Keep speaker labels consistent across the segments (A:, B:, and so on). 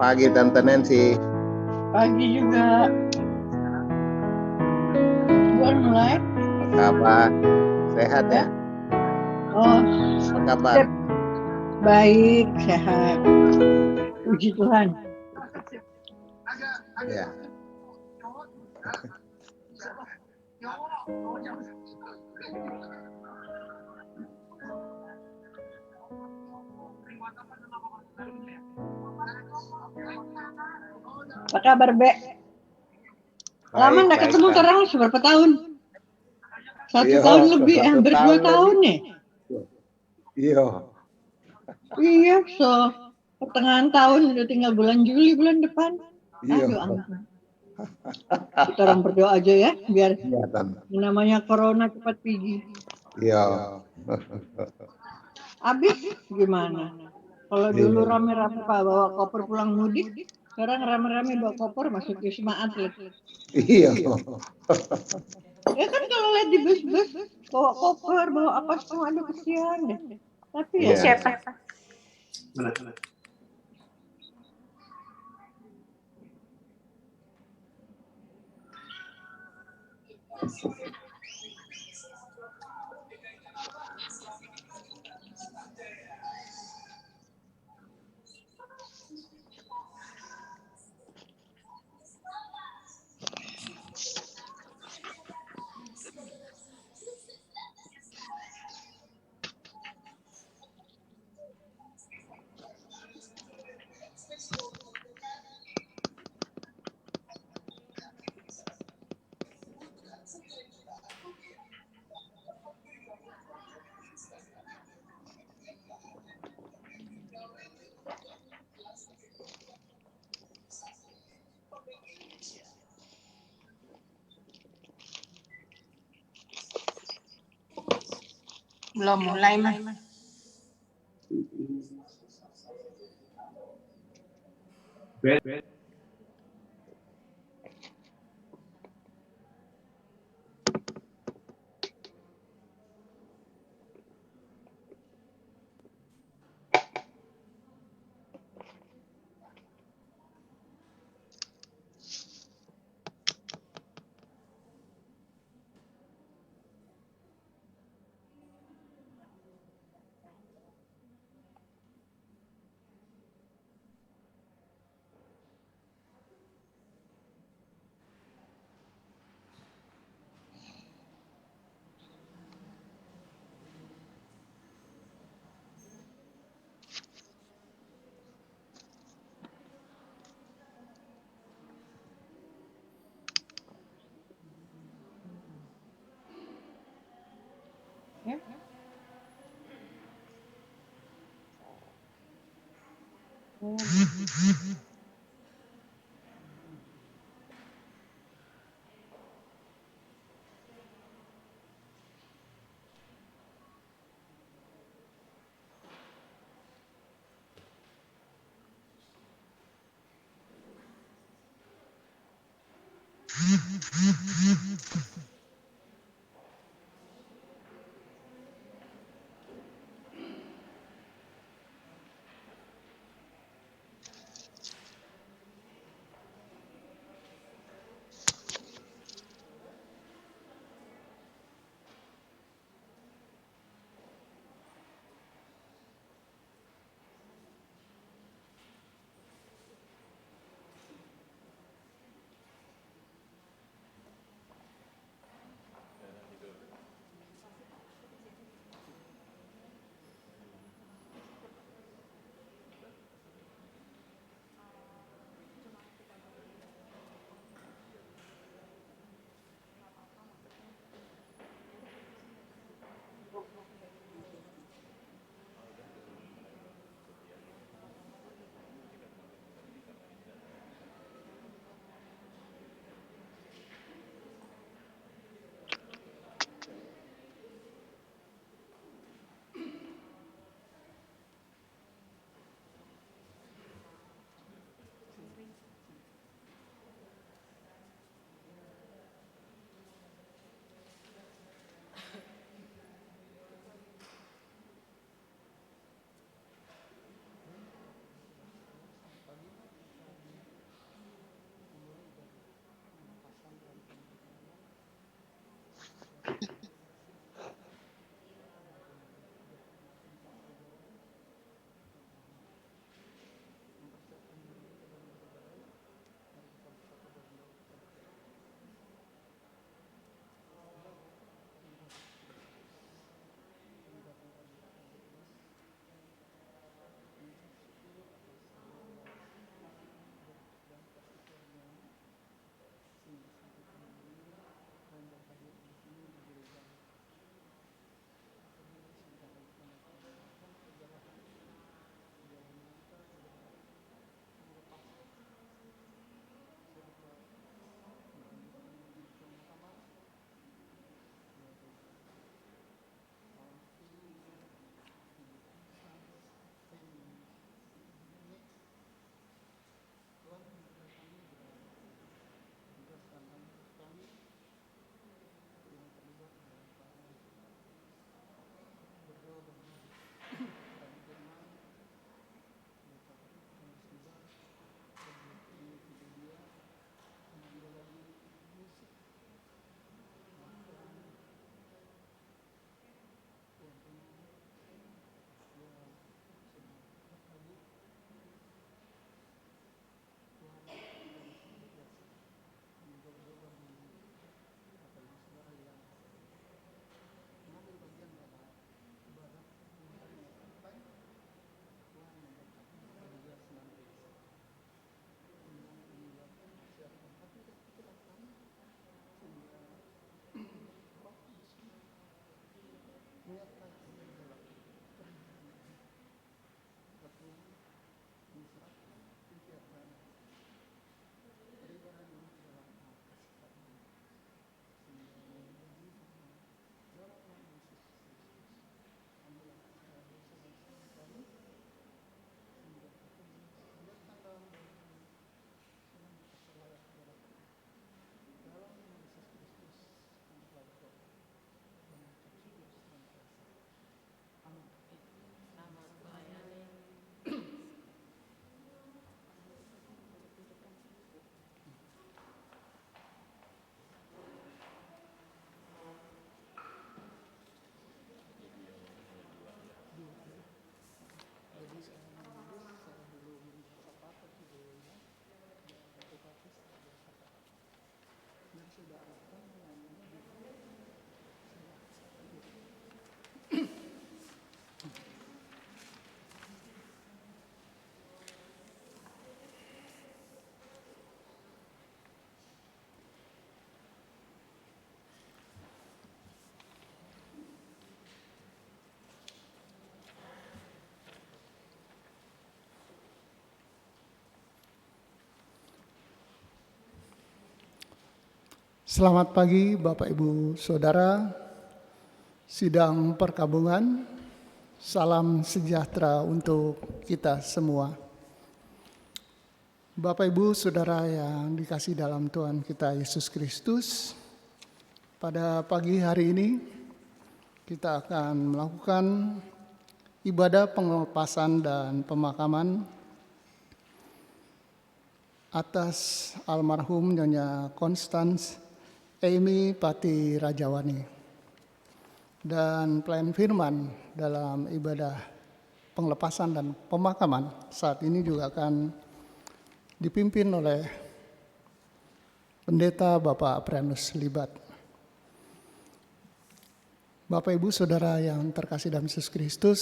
A: Pagi Tante Nancy.
B: Pagi juga. Buat mulai.
A: Apa kabar? Sehat ya?
B: Oh,
A: Apa kabar?
B: baik, sehat. Puji Tuhan.
A: Ya.
B: Apa kabar, Be? Lama nggak ketemu sekarang berapa tahun? Satu tahun lebih, hampir 2 tahun nih.
A: Iya.
B: Iya, so pertengahan tahun udah tinggal bulan Juli bulan depan.
A: Iya.
B: Aduh, ampun. Kita orang berdoa aja ya, biar namanya corona cepat pergi.
A: Iya.
B: Abis gimana? Kalau dulu rame-rame Pak bawa koper pulang mudik, sekarang rame-rame bawa koper masuk Wisma Atlet.
A: Iya.
B: Ya kan kalau lihat di bus-bus bawa koper, bawa apa semua, aduh kesian deh. Tapi ya
C: siapa? Belum mulai mah.
D: Selamat pagi Bapak Ibu Saudara, sidang perkabungan, salam sejahtera untuk kita semua. Bapak Ibu Saudara yang dikasihi dalam Tuhan kita Yesus Kristus, pada pagi hari ini kita akan melakukan ibadah pengelepasan dan pemakaman atas almarhum Nyonya Constance Amy Pati Rajawani. Dan pelayan firman dalam ibadah pengelepasan dan pemakaman saat ini juga akan dipimpin oleh Pendeta Bapak Aprianus Libat. Bapak Ibu Saudara yang terkasih dalam Yesus Kristus,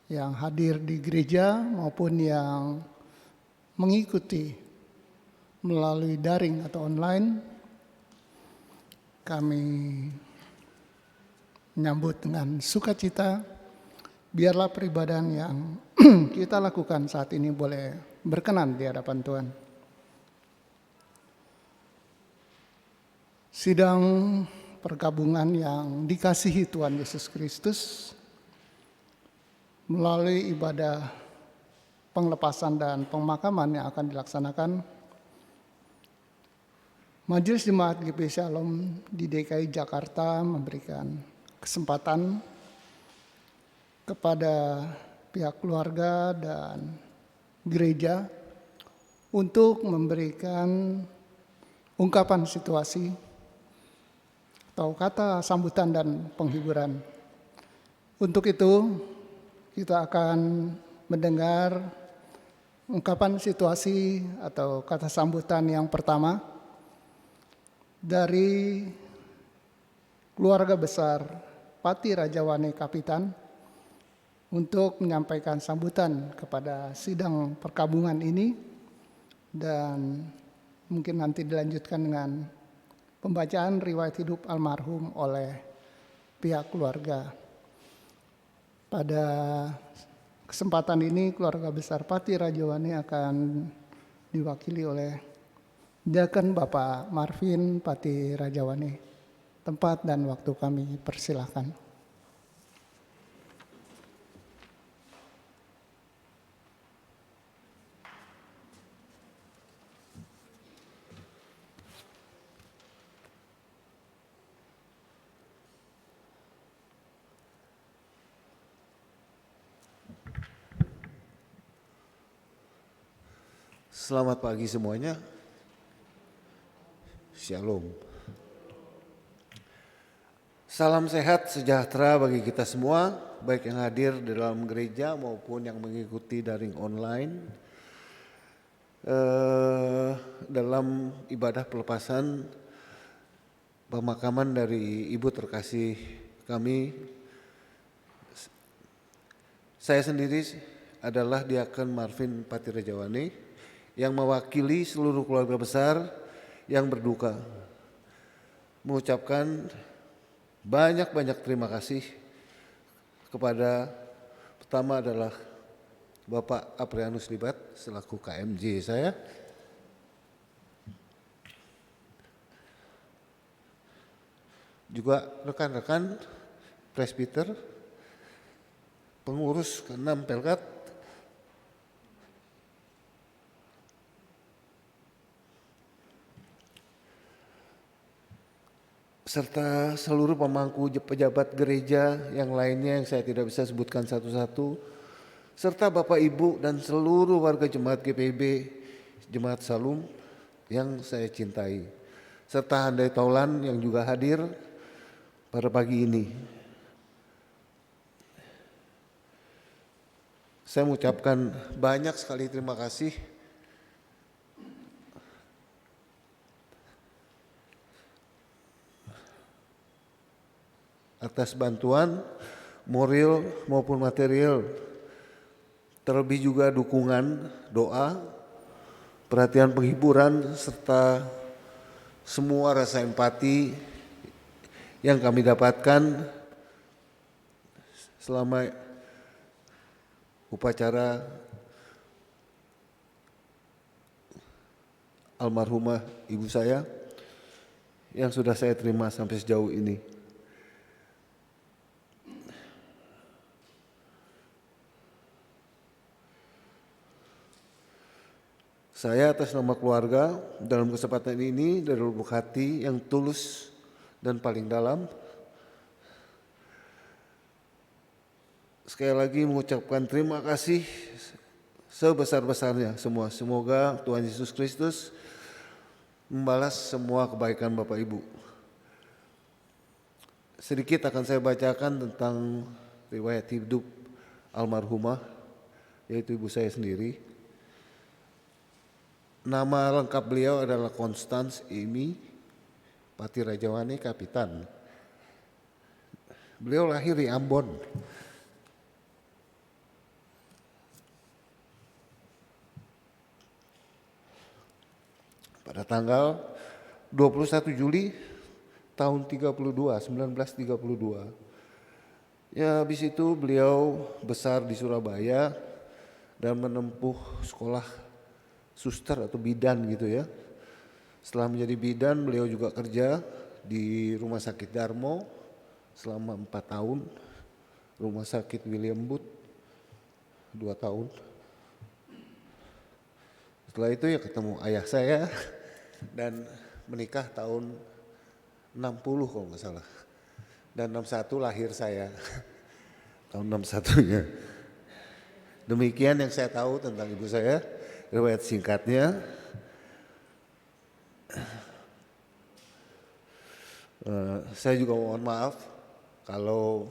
D: yang hadir di gereja maupun yang mengikuti melalui daring atau online, kami menyambut dengan sukacita. Biarlah peribadahan yang kita lakukan saat ini boleh berkenan di hadapan Tuhan. Sidang perkabungan yang dikasihi Tuhan Yesus Kristus, melalui ibadah pengelepasan dan pemakaman yang akan dilaksanakan, Majelis Jemaat GP Shalom di DKI Jakarta memberikan kesempatan kepada pihak keluarga dan gereja untuk memberikan ungkapan situasi atau kata sambutan dan penghiburan. Untuk itu, kita akan mendengar ungkapan situasi atau kata sambutan yang pertama dari keluarga besar Pati Rajawani Kapitan untuk menyampaikan sambutan kepada sidang perkabungan ini, dan mungkin nanti dilanjutkan dengan pembacaan riwayat hidup almarhum oleh pihak keluarga. Pada kesempatan ini keluarga besar Pati Rajawani akan diwakili oleh Diaken Bapak Marvin Pati Rajawani. Tempat dan waktu kami persilahkan.
A: Selamat pagi semuanya. Shalom. Salam sehat sejahtera bagi kita semua, baik yang hadir di dalam gereja maupun yang mengikuti daring online. Dalam ibadah pelepasan pemakaman dari ibu terkasih kami, saya sendiri adalah Diaken Marvin Pati Rajawani yang mewakili seluruh keluarga besar yang berduka, mengucapkan banyak-banyak terima kasih kepada, pertama adalah Bapak Aprianus Libat selaku KMJ saya, juga rekan-rekan presbiter, pengurus ke-6 Pelkat, serta seluruh pemangku pejabat gereja yang lainnya yang saya tidak bisa sebutkan satu-satu, serta Bapak Ibu dan seluruh warga jemaat GPIB, Jemaat Salum yang saya cintai, serta Handai Taulan yang juga hadir pada pagi ini. Saya mengucapkan banyak sekali terima kasih atas bantuan moral maupun material, terlebih juga dukungan, doa, perhatian penghiburan, serta semua rasa empati yang kami dapatkan selama upacara almarhumah ibu saya. yang sudah saya terima sampai sejauh ini. Saya atas nama keluarga dalam kesempatan ini dari lubuk hati yang tulus dan paling dalam, sekali lagi mengucapkan terima kasih sebesar-besarnya semua. Semoga Tuhan Yesus Kristus membalas semua kebaikan Bapak Ibu. Sedikit akan saya bacakan tentang riwayat hidup almarhumah, yaitu ibu saya sendiri. Nama lengkap beliau adalah Constance Amy Patirajawane Kapitan. Beliau lahir di Ambon. Pada tanggal 21 Juli tahun 1932. Ya, habis itu beliau besar di Surabaya dan menempuh sekolah suster atau bidan gitu ya. Setelah menjadi bidan, beliau juga kerja di Rumah Sakit Darmo selama 4 tahun, Rumah Sakit William Booth 2 tahun. Setelah itu ya ketemu ayah saya dan menikah tahun 60 kalau nggak salah. Dan 61 lahir saya, tahun 61-nya. Demikian yang saya tahu tentang ibu saya, riwayat singkatnya. Saya juga mohon maaf kalau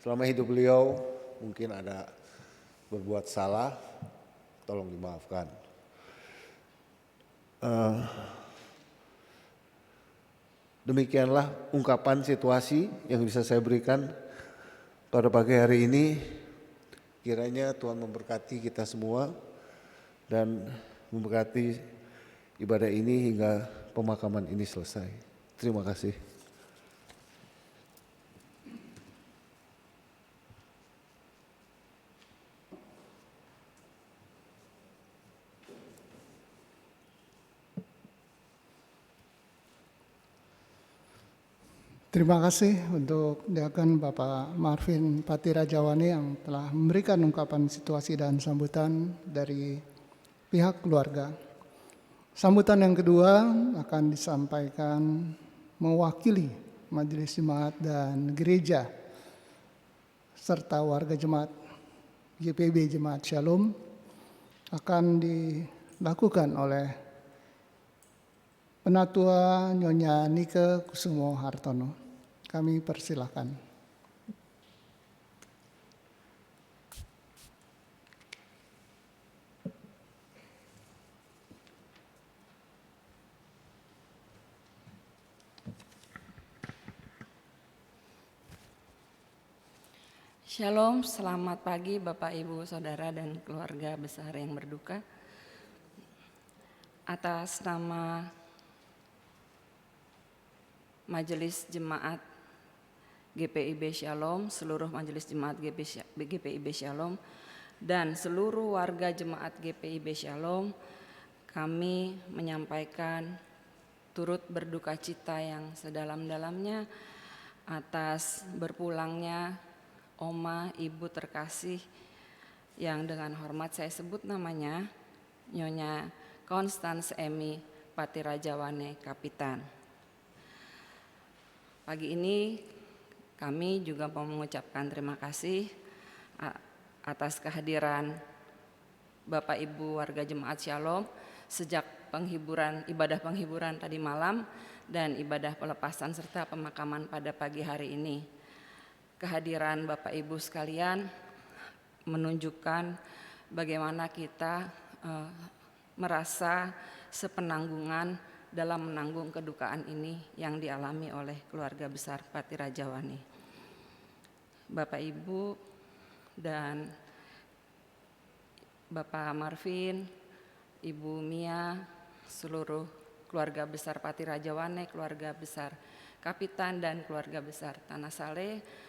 A: selama hidup beliau mungkin ada berbuat salah, tolong dimaafkan. Demikianlah ungkapan situasi yang bisa saya berikan pada pagi hari ini. Kiranya Tuhan memberkati kita semua dan memberkati ibadah ini hingga pemakaman ini selesai. Terima kasih.
D: Terima kasih untuk Diaken Bapak Marvin Patirajawane yang telah memberikan ungkapan situasi dan sambutan dari pihak keluarga. Sambutan yang kedua akan disampaikan mewakili Majelis Jemaat dan Gereja serta warga jemaat GPIB Jemaat Shalom, akan dilakukan oleh Penatua Nyonya Nike Kusumo Hartono. Kami persilahkan.
E: Shalom, selamat pagi Bapak Ibu Saudara dan keluarga besar yang berduka. Atas nama Majelis Jemaat GPIB Shalom, seluruh Majelis Jemaat GPIB Shalom dan seluruh warga Jemaat GPIB Shalom, kami menyampaikan turut berduka cita yang sedalam-dalamnya atas berpulangnya Oma Ibu terkasih yang dengan hormat saya sebut namanya Nyonya Constance Amy Patirajawane Kapitan. Pagi ini kami juga mau mengucapkan terima kasih atas kehadiran Bapak Ibu warga Jemaat Shalom sejak ibadah penghiburan tadi malam dan ibadah pelepasan serta pemakaman pada pagi hari ini. Kehadiran Bapak Ibu sekalian menunjukkan bagaimana kita merasa sepenanggungan dalam menanggung kedukaan ini yang dialami oleh keluarga besar Patirajawane. Bapak Ibu dan Bapak Marvin, Ibu Mia, seluruh keluarga besar Patirajawane, keluarga besar Kapitan dan keluarga besar Tanah Saleh,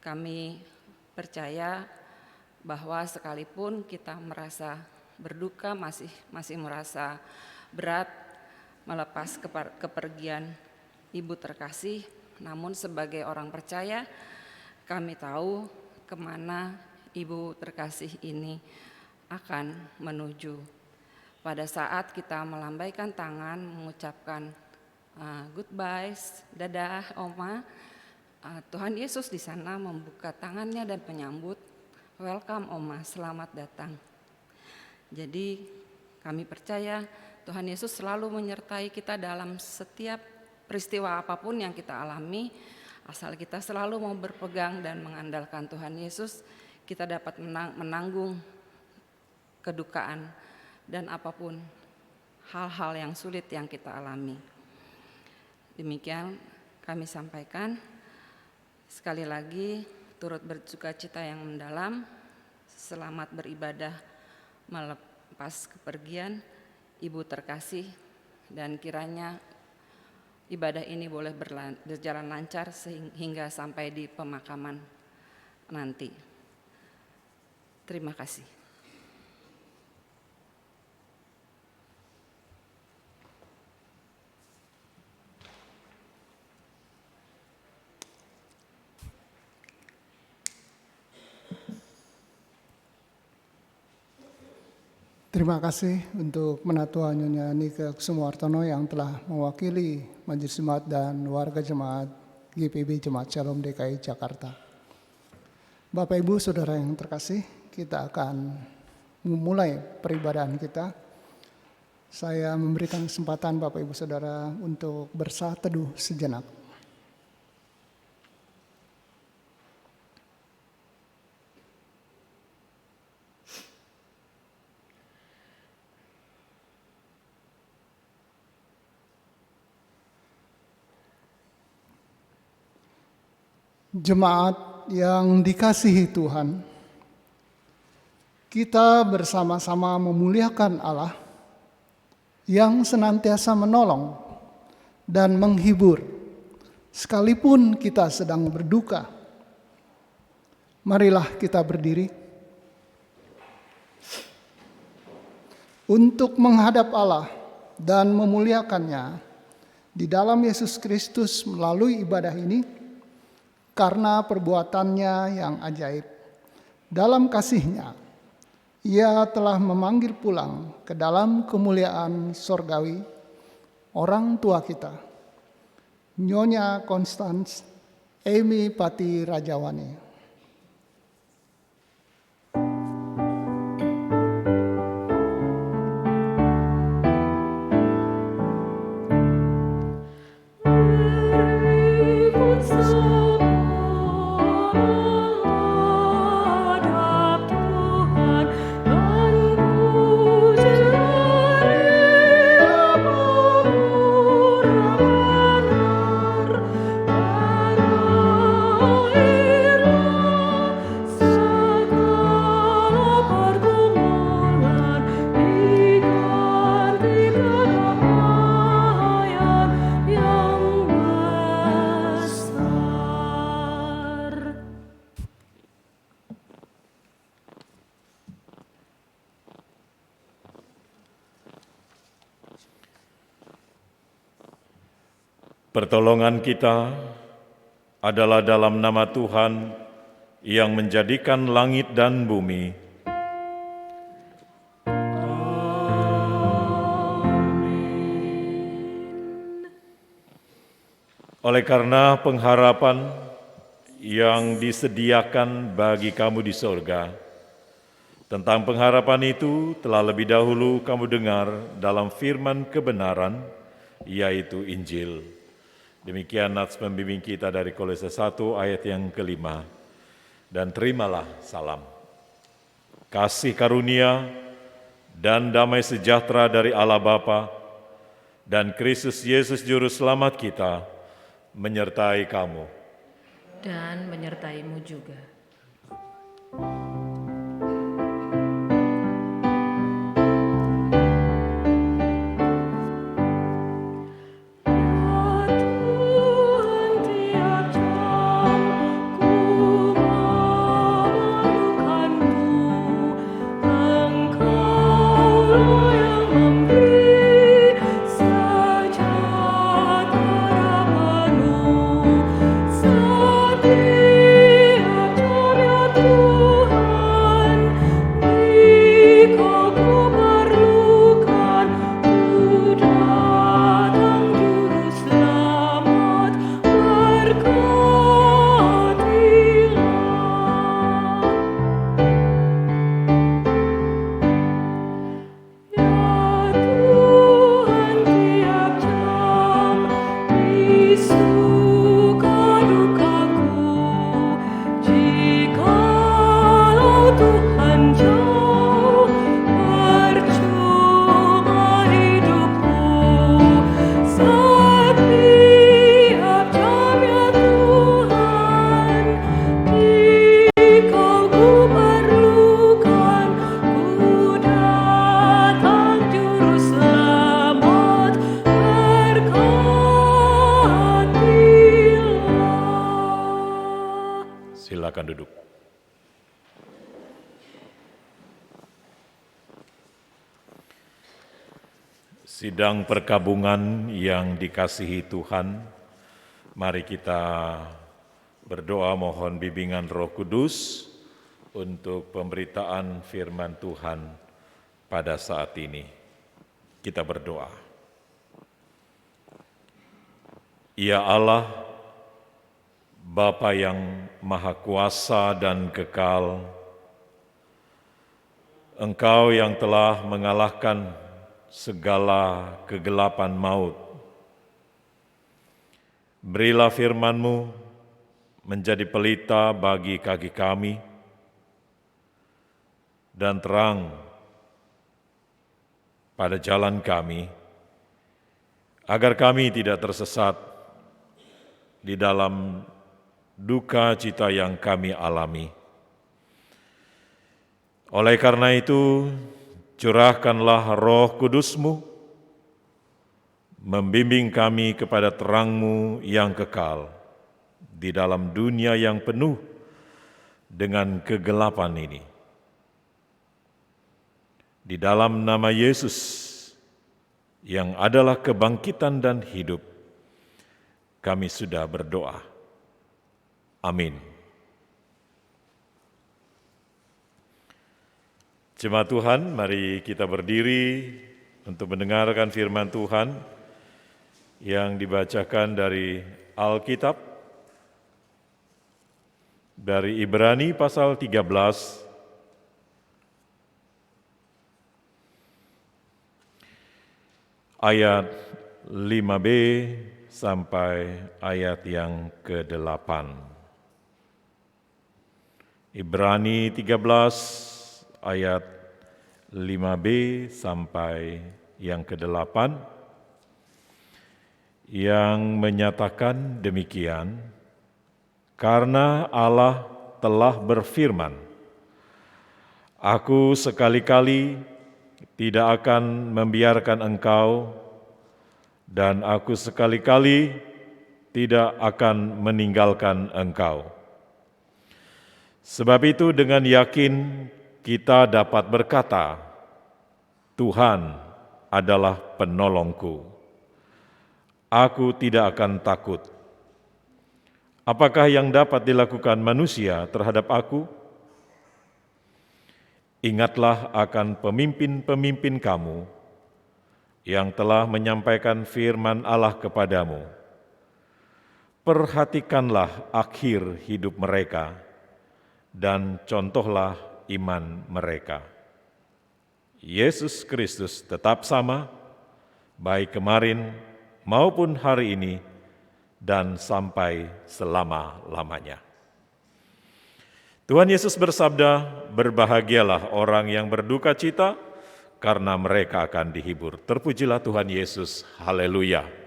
E: kami percaya bahwa sekalipun kita merasa berduka, masih merasa berat, melepas kepergian Ibu terkasih, namun sebagai orang percaya kami tahu kemana Ibu terkasih ini akan menuju. Pada saat kita melambaikan tangan mengucapkan goodbye, dadah Oma, Tuhan Yesus di sana membuka tangannya dan menyambut, welcome Oma, selamat datang. Jadi kami percaya Tuhan Yesus selalu menyertai kita dalam setiap peristiwa apapun yang kita alami, asal kita selalu mau berpegang dan mengandalkan Tuhan Yesus, kita dapat menanggung kedukaan dan apapun hal-hal yang sulit yang kita alami. Demikian kami sampaikan. Sekali lagi turut bersukacita yang mendalam, selamat beribadah melepas kepergian Ibu terkasih, dan kiranya ibadah ini boleh berjalan lancar sehingga sampai di pemakaman nanti. Terima kasih.
D: Terima kasih untuk Penatua Nyonya Nike Kusumoartono yang telah mewakili Majelis Jemaat dan warga jemaat GPIB Jemaat Shalom DKI Jakarta. Bapak Ibu Saudara yang terkasih, kita akan memulai peribadahan kita. Saya memberikan kesempatan Bapak Ibu Saudara untuk bersah teduh sejenak. Jemaat yang dikasihi Tuhan, kita bersama-sama memuliakan Allah yang senantiasa menolong dan menghibur sekalipun kita sedang berduka. Marilah kita berdiri untuk menghadap Allah dan memuliakannya di dalam Yesus Kristus melalui ibadah ini. Karena perbuatannya yang ajaib, dalam kasih-Nya, Ia telah memanggil pulang ke dalam kemuliaan sorgawi orang tua kita, Nyonya Constance Amy Pati Rajawani.
F: Pertolongan kita adalah dalam nama Tuhan yang menjadikan langit dan bumi. Oleh karena pengharapan yang disediakan bagi kamu di sorga, tentang pengharapan itu telah lebih dahulu kamu dengar dalam firman kebenaran, yaitu Injil. Demikian nats pembimbing kita dari Kolose 1 ayat yang ke-5. Dan terimalah salam. Kasih karunia dan damai sejahtera dari Allah Bapa dan Kristus Yesus Juru Selamat kita menyertai kamu.
G: Dan menyertaimu juga.
H: Engkau yang memberi
F: Sidang perkabungan yang dikasihi Tuhan, mari kita berdoa mohon bimbingan Roh Kudus untuk pemberitaan firman Tuhan pada saat ini. Kita berdoa. Ya Allah, Bapa yang Maha Kuasa dan kekal, Engkau yang telah mengalahkan segala kegelapan maut. Berilah firman-Mu menjadi pelita bagi kaki kami dan terang pada jalan kami, agar kami tidak tersesat di dalam duka cita yang kami alami. Oleh karena itu, curahkanlah Roh Kudus-Mu, membimbing kami kepada terang-Mu yang kekal di dalam dunia yang penuh dengan kegelapan ini. Di dalam nama Yesus, yang adalah kebangkitan dan hidup, kami sudah berdoa. Amin. Jemaat Tuhan, mari kita berdiri untuk mendengarkan firman Tuhan yang dibacakan dari Alkitab, dari Ibrani pasal 13, ayat 5b sampai ayat yang ke-8. Ibrani 13 ayat 5b sampai yang ke-8 yang menyatakan demikian, karena Allah telah berfirman, Aku sekali-kali tidak akan membiarkan engkau, dan aku sekali-kali tidak akan meninggalkan engkau. Sebab itu dengan yakin kita dapat berkata, Tuhan adalah penolongku. Aku tidak akan takut. Apakah yang dapat dilakukan manusia terhadap aku? Ingatlah akan pemimpin-pemimpin kamu yang telah menyampaikan firman Allah kepadamu. Perhatikanlah akhir hidup mereka dan contohlah iman mereka. Yesus Kristus tetap sama, baik kemarin maupun hari ini dan sampai selama-lamanya. Tuhan Yesus bersabda, berbahagialah orang yang berduka cita, karena mereka akan dihibur. Terpujilah Tuhan Yesus, haleluya.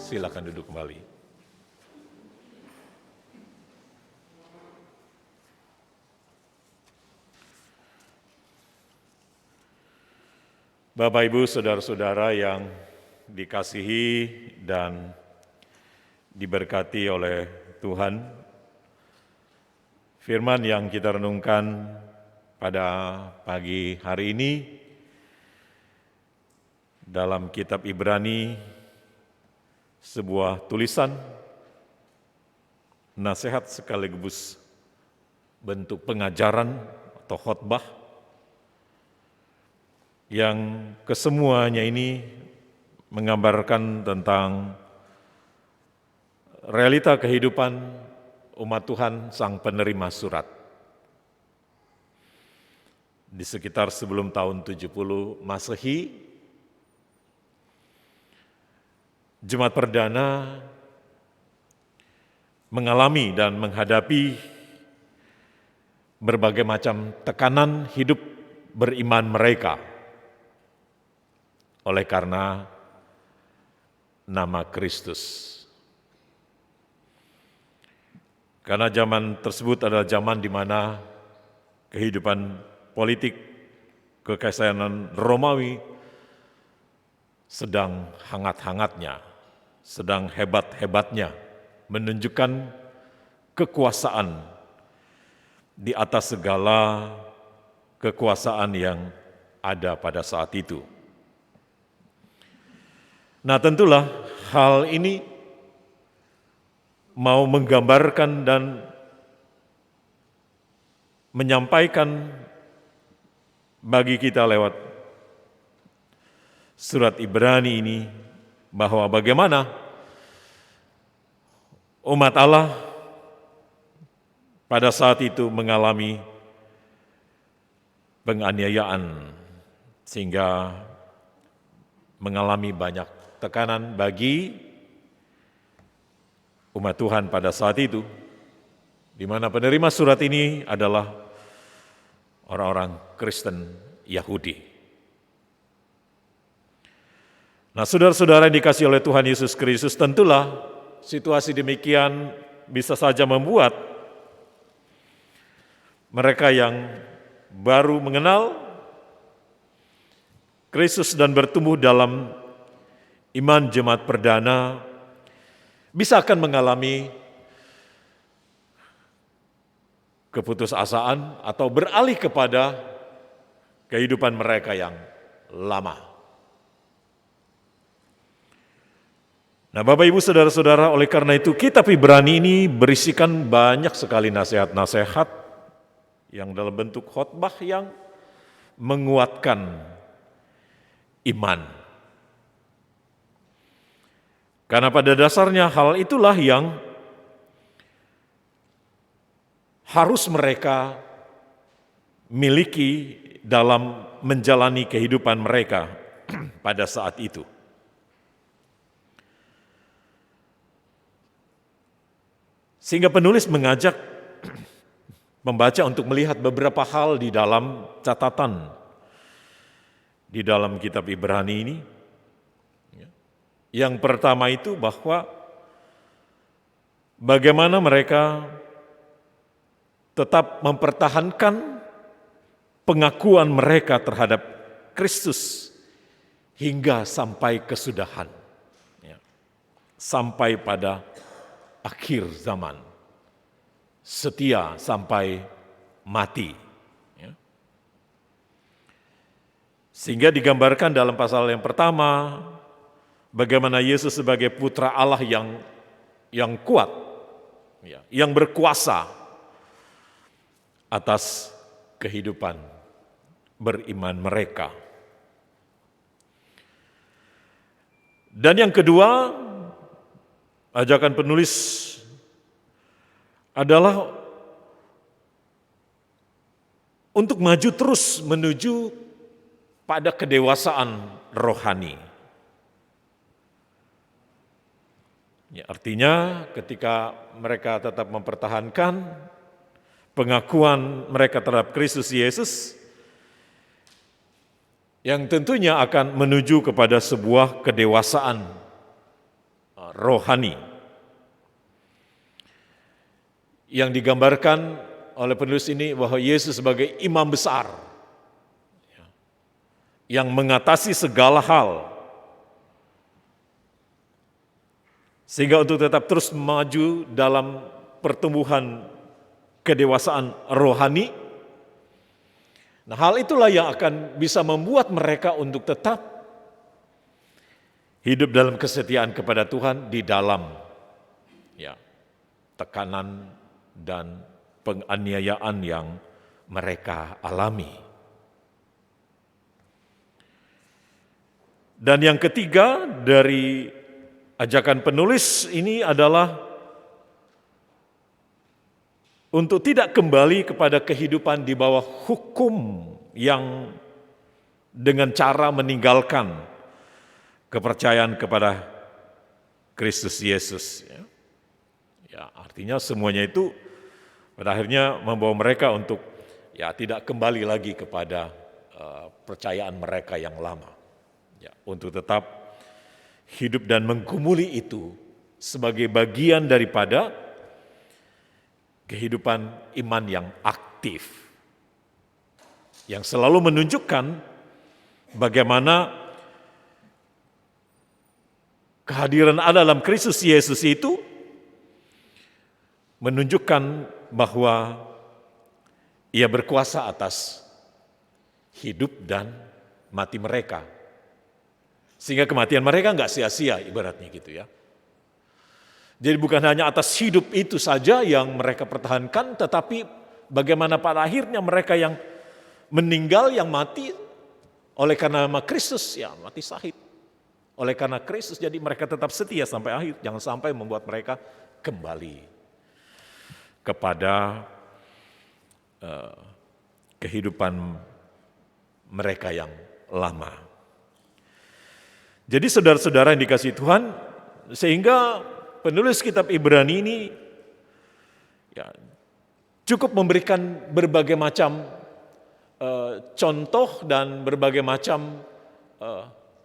F: Silakan duduk kembali. Bapak, Ibu, saudara-saudara yang dikasihi dan diberkati oleh Tuhan, firman yang kita renungkan pada pagi hari ini dalam kitab Ibrani, sebuah tulisan nasihat sekaligus bentuk pengajaran atau khotbah yang kesemuanya ini menggambarkan tentang realita kehidupan umat Tuhan sang penerima surat. Di sekitar sebelum tahun 70 Masehi, Jemaat Perdana mengalami dan menghadapi berbagai macam tekanan hidup beriman mereka. Oleh karena nama Kristus. Karena zaman tersebut adalah zaman di mana kehidupan politik Kekaisaran Romawi sedang hangat-hangatnya, sedang hebat-hebatnya, menunjukkan kekuasaan di atas segala kekuasaan yang ada pada saat itu. Nah, tentulah hal ini mau menggambarkan dan menyampaikan bagi kita lewat surat Ibrani ini bahwa bagaimana umat Allah pada saat itu mengalami penganiayaan sehingga mengalami banyak tekanan bagi umat Tuhan pada saat itu, di mana penerima surat ini adalah orang-orang Kristen Yahudi. Nah, saudara-saudara yang dikasihi oleh Tuhan Yesus Kristus, tentulah situasi demikian bisa saja membuat mereka yang baru mengenal Kristus dan bertumbuh dalam iman jemaat perdana bisa akan mengalami keputusasaan atau beralih kepada kehidupan mereka yang lama. Nah, Bapak Ibu Saudara-saudara, oleh karena itu kitab Ibrani ini berisikan banyak sekali nasihat-nasihat yang dalam bentuk khotbah yang menguatkan iman. Karena pada dasarnya hal itulah yang harus mereka miliki dalam menjalani kehidupan mereka pada saat itu. Sehingga penulis mengajak membaca untuk melihat beberapa hal di dalam catatan di dalam kitab Ibrani ini. Yang pertama itu bahwa bagaimana mereka tetap mempertahankan pengakuan mereka terhadap Kristus hingga sampai kesudahan, sampai pada akhir zaman, setia sampai mati. Sehingga digambarkan dalam pasal yang pertama, bagaimana Yesus sebagai putra Allah yang kuat, yang berkuasa atas kehidupan beriman mereka. Dan yang kedua, ajakan penulis adalah untuk maju terus menuju pada kedewasaan rohani. Ya, artinya ketika mereka tetap mempertahankan pengakuan mereka terhadap Kristus Yesus, yang tentunya akan menuju kepada sebuah kedewasaan rohani yang digambarkan oleh penulis ini bahwa Yesus sebagai imam besar yang mengatasi segala hal, sehingga untuk tetap terus maju dalam pertumbuhan kedewasaan rohani. Nah, hal itulah yang akan bisa membuat mereka untuk tetap hidup dalam kesetiaan kepada Tuhan di dalam tekanan dan penganiayaan yang mereka alami. Dan yang ketiga dari ajakan penulis ini adalah untuk tidak kembali kepada kehidupan di bawah hukum yang dengan cara meninggalkan kepercayaan kepada Kristus Yesus. Ya, artinya semuanya itu pada akhirnya membawa mereka untuk tidak kembali lagi kepada percayaan mereka yang lama. Ya, untuk tetap hidup dan menggumuli itu sebagai bagian daripada kehidupan iman yang aktif, yang selalu menunjukkan bagaimana kehadiran Allah dalam Kristus Yesus itu menunjukkan bahwa Ia berkuasa atas hidup dan mati mereka. Sehingga kematian mereka nggak sia-sia ibaratnya gitu ya. Jadi bukan hanya atas hidup itu saja yang mereka pertahankan, tetapi bagaimana pada akhirnya mereka yang meninggal, yang mati oleh karena nama Kristus, ya mati syahid. Oleh karena Kristus, jadi mereka tetap setia sampai akhir. Jangan sampai membuat mereka kembali kepada kehidupan mereka yang lama. Jadi saudara-saudara yang dikasihi Tuhan, sehingga penulis kitab Ibrani ini ya, cukup memberikan berbagai macam contoh dan berbagai macam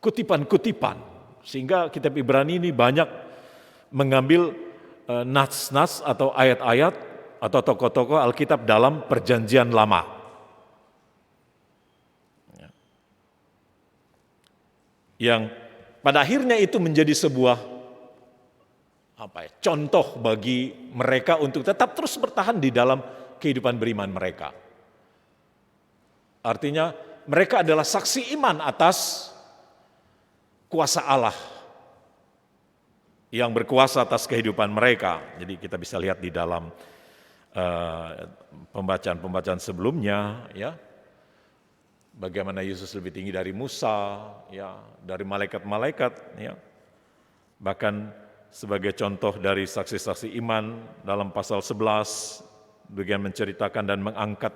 F: kutipan-kutipan, sehingga kitab Ibrani ini banyak mengambil nats-nats atau ayat-ayat atau tokoh-tokoh Alkitab dalam Perjanjian Lama. Yang pada akhirnya itu menjadi sebuah contoh bagi mereka untuk tetap terus bertahan di dalam kehidupan beriman mereka. Artinya mereka adalah saksi iman atas kuasa Allah yang berkuasa atas kehidupan mereka. Jadi kita bisa lihat di dalam pembacaan-pembacaan sebelumnya, ya, bagaimana Yesus lebih tinggi dari Musa, ya, dari malaikat-malaikat, ya. Bahkan sebagai contoh dari saksi-saksi iman dalam pasal 11, bagian menceritakan dan mengangkat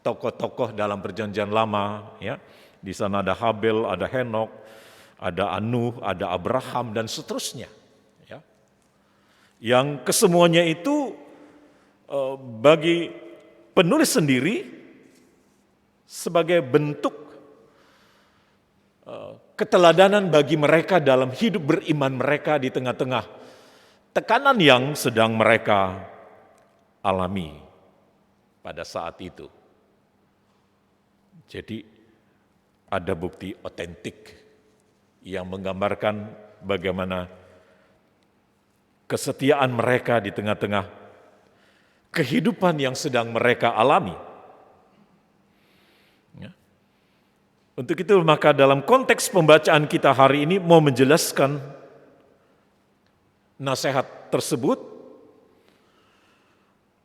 F: tokoh-tokoh dalam Perjanjian Lama, ya. Di sana ada Habel, ada Henok, ada Anuh, ada Abraham dan seterusnya, ya. Yang kesemuanya itu bagi penulis sendiri sebagai bentuk keteladanan bagi mereka dalam hidup beriman mereka di tengah-tengah tekanan yang sedang mereka alami pada saat itu. Jadi ada bukti otentik yang menggambarkan bagaimana kesetiaan mereka di tengah-tengah kehidupan yang sedang mereka alami. Ya. Untuk itu maka dalam konteks pembacaan kita hari ini mau menjelaskan nasihat tersebut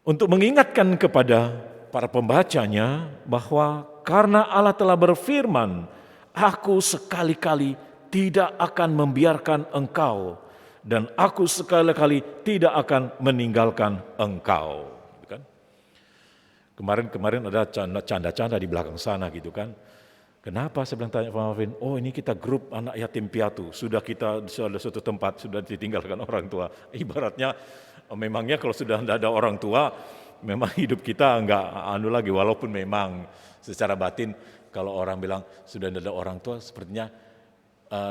F: untuk mengingatkan kepada para pembacanya bahwa karena Allah telah berfirman, "Aku sekali-kali tidak akan membiarkan engkau dan aku sekali-kali tidak akan meninggalkan engkau." Kemarin ada canda-canda di belakang sana gitu kan. Kenapa saya bilang tanya Pak Marvin, oh ini kita grup anak yatim piatu, sudah suatu tempat, sudah ditinggalkan orang tua. Ibaratnya memangnya kalau sudah tidak ada orang tua, memang hidup kita enggak lagi, walaupun memang secara batin kalau orang bilang sudah tidak ada orang tua, sepertinya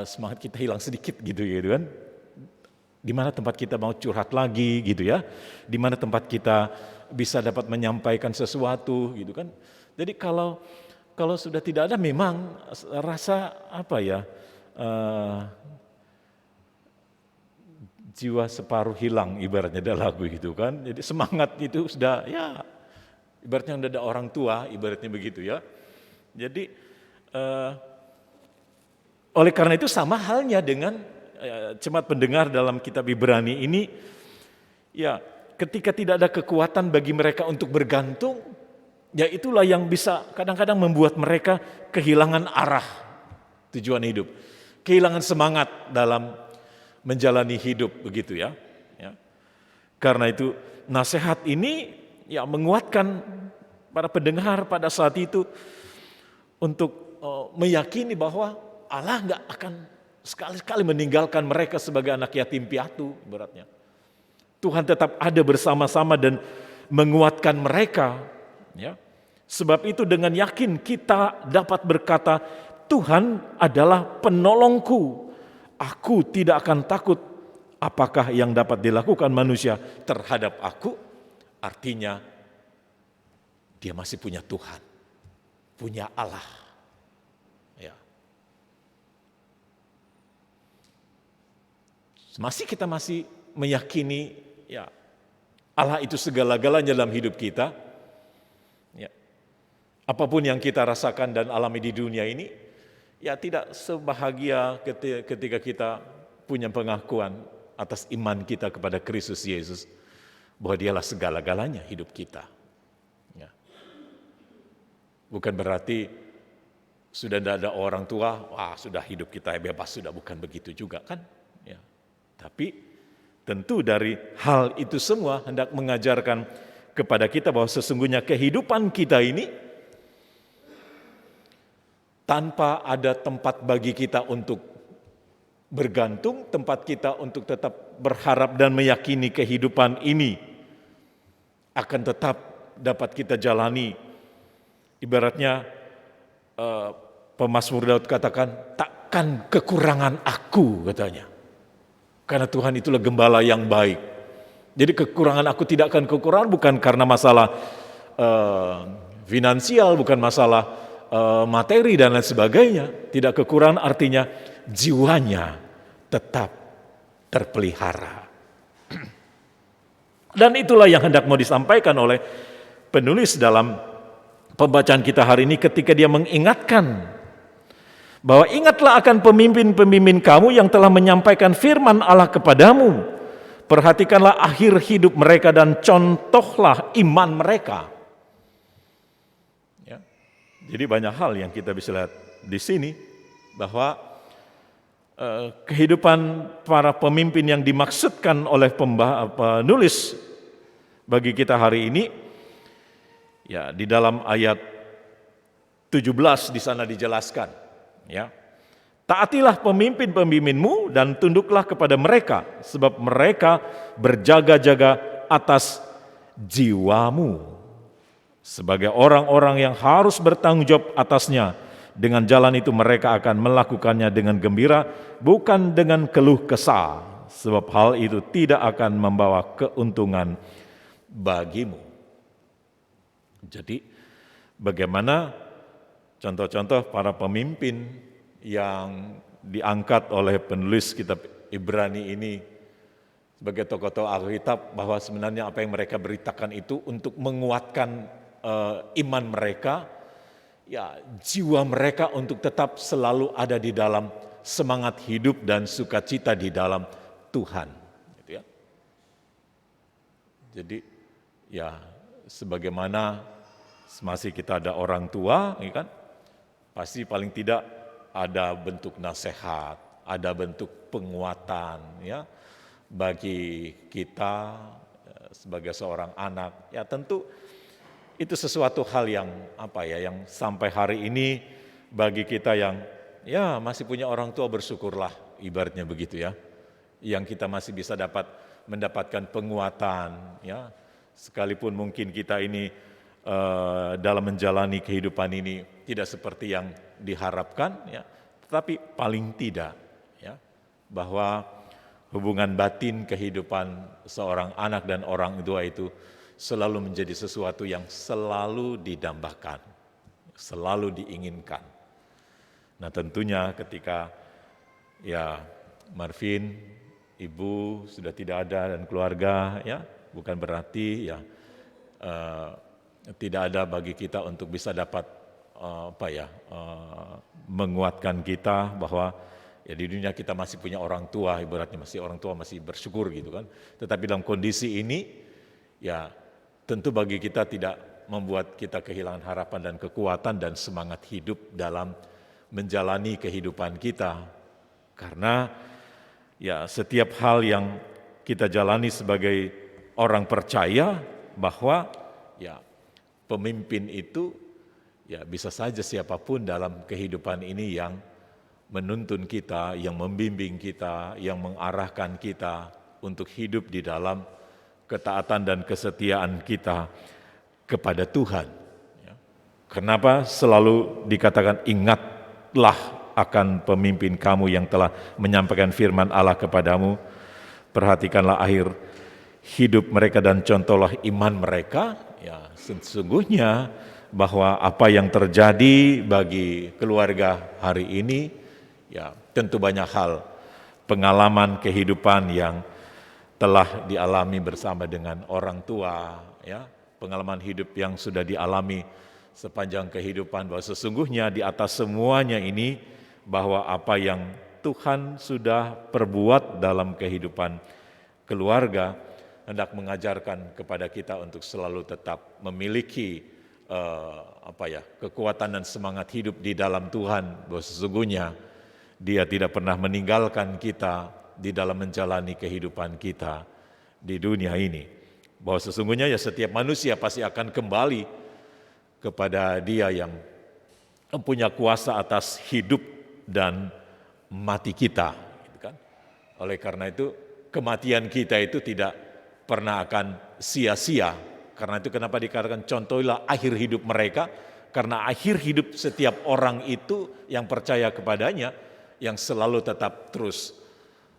F: semangat kita hilang sedikit gitu kan. Di mana tempat kita mau curhat lagi gitu ya, di mana tempat kita bisa dapat menyampaikan sesuatu gitu kan. Jadi kalau sudah tidak ada memang rasa jiwa separuh hilang ibaratnya ada lagu gitu kan. Jadi semangat itu sudah ya ibaratnya sudah ada orang tua ibaratnya begitu ya. Jadi oleh karena itu sama halnya dengan jemaat pendengar dalam kitab Ibrani ini ya. Ketika tidak ada kekuatan bagi mereka untuk bergantung, ya itulah yang bisa kadang-kadang membuat mereka kehilangan arah tujuan hidup, kehilangan semangat dalam menjalani hidup begitu ya. Karena itu nasihat ini ya menguatkan para pendengar pada saat itu untuk meyakini bahwa Allah nggak akan sekali-kali meninggalkan mereka sebagai anak yatim piatu ibaratnya. Tuhan tetap ada bersama-sama dan menguatkan mereka. Ya. Sebab itu dengan yakin kita dapat berkata, Tuhan adalah penolongku. Aku tidak akan takut. Apakah yang dapat dilakukan manusia terhadap aku? Artinya dia masih punya Tuhan, punya Allah. Ya. Masih kita masih meyakini ya Allah itu segala-galanya dalam hidup kita. Ya. Apapun yang kita rasakan dan alami di dunia ini, ya tidak sebahagia ketika kita punya pengakuan atas iman kita kepada Kristus Yesus, bahwa dialah segala-galanya hidup kita. Ya. Bukan berarti sudah tidak ada orang tua, wah sudah hidup kita bebas, sudah, bukan begitu juga kan. Ya. Tapi tentu dari hal itu semua hendak mengajarkan kepada kita bahwa sesungguhnya kehidupan kita ini tanpa ada tempat bagi kita untuk bergantung, tempat kita untuk tetap berharap dan meyakini kehidupan ini akan tetap dapat kita jalani. Ibaratnya pemazmur Daud katakan, takkan kekurangan aku, katanya. Karena Tuhan itulah gembala yang baik. Jadi kekurangan aku tidak akan kekurangan bukan karena masalah finansial, bukan masalah materi dan lain sebagainya. Tidak kekurangan artinya jiwanya tetap terpelihara. Dan itulah yang hendak mau disampaikan oleh penulis dalam pembacaan kita hari ini ketika dia mengingatkan bahwa ingatlah akan pemimpin-pemimpin kamu yang telah menyampaikan firman Allah kepadamu. Perhatikanlah akhir hidup mereka dan contohlah iman mereka. Ya. Jadi banyak hal yang kita bisa lihat di sini bahwa kehidupan para pemimpin yang dimaksudkan oleh penulis bagi kita hari ini, ya di dalam ayat 17 di sana dijelaskan. Ya, taatilah pemimpin-pemimpinmu dan tunduklah kepada mereka, sebab mereka berjaga-jaga atas jiwamu sebagai orang-orang yang harus bertanggung jawab atasnya. Dengan jalan itu mereka akan melakukannya dengan gembira, bukan dengan keluh kesah, sebab hal itu tidak akan membawa keuntungan bagimu. Jadi bagaimana contoh-contoh para pemimpin yang diangkat oleh penulis kitab Ibrani ini sebagai tokoh-tokoh Alkitab, bahwa sebenarnya apa yang mereka beritakan itu untuk menguatkan iman mereka, ya jiwa mereka untuk tetap selalu ada di dalam semangat hidup dan sukacita di dalam Tuhan. Gitu ya. Jadi ya sebagaimana masih kita ada orang tua, ya kan? Pasti paling tidak ada bentuk nasihat, ada bentuk penguatan ya bagi kita sebagai seorang anak. Ya tentu itu sesuatu hal yang yang sampai hari ini bagi kita yang ya masih punya orang tua, bersyukurlah ibaratnya begitu ya. Yang kita masih bisa mendapatkan penguatan ya. Sekalipun mungkin kita ini dalam menjalani kehidupan ini tidak seperti yang diharapkan ya, tetapi paling tidak ya bahwa hubungan batin kehidupan seorang anak dan orang tua itu selalu menjadi sesuatu yang selalu didambakan, selalu diinginkan. Nah tentunya ketika ya Marvin, ibu sudah tidak ada dan keluarga ya, bukan berarti ya tidak ada bagi kita untuk bisa dapat menguatkan kita bahwa ya di dunia kita masih punya orang tua, ibaratnya masih orang tua masih bersyukur gitu kan. Tetapi dalam kondisi ini ya tentu bagi kita tidak membuat kita kehilangan harapan dan kekuatan dan semangat hidup dalam menjalani kehidupan kita. Karena ya setiap hal yang kita jalani sebagai orang percaya bahwa ya pemimpin itu ya bisa saja siapapun dalam kehidupan ini yang menuntun kita, yang membimbing kita, yang mengarahkan kita untuk hidup di dalam ketaatan dan kesetiaan kita kepada Tuhan. Kenapa selalu dikatakan ingatlah akan pemimpin kamu yang telah menyampaikan firman Allah kepadamu, perhatikanlah akhir hidup mereka dan contohlah iman mereka. Ya, sesungguhnya bahwa apa yang terjadi bagi keluarga hari ini, ya tentu banyak hal pengalaman kehidupan yang telah dialami bersama dengan orang tua, ya, pengalaman hidup yang sudah dialami sepanjang kehidupan, bahwa sesungguhnya di atas semuanya ini, bahwa apa yang Tuhan sudah perbuat dalam kehidupan keluarga hendak mengajarkan kepada kita untuk selalu tetap memiliki kekuatan dan semangat hidup di dalam Tuhan, bahwa sesungguhnya Dia tidak pernah meninggalkan kita di dalam menjalani kehidupan kita di dunia ini. Bahwa sesungguhnya ya setiap manusia pasti akan kembali kepada Dia yang mempunyai kuasa atas hidup dan mati kita. Gitu kan? Oleh karena itu kematian kita itu tidak pernah akan sia-sia. Karena itu kenapa dikatakan contohilah akhir hidup mereka, karena akhir hidup setiap orang itu yang percaya kepadanya, yang selalu tetap terus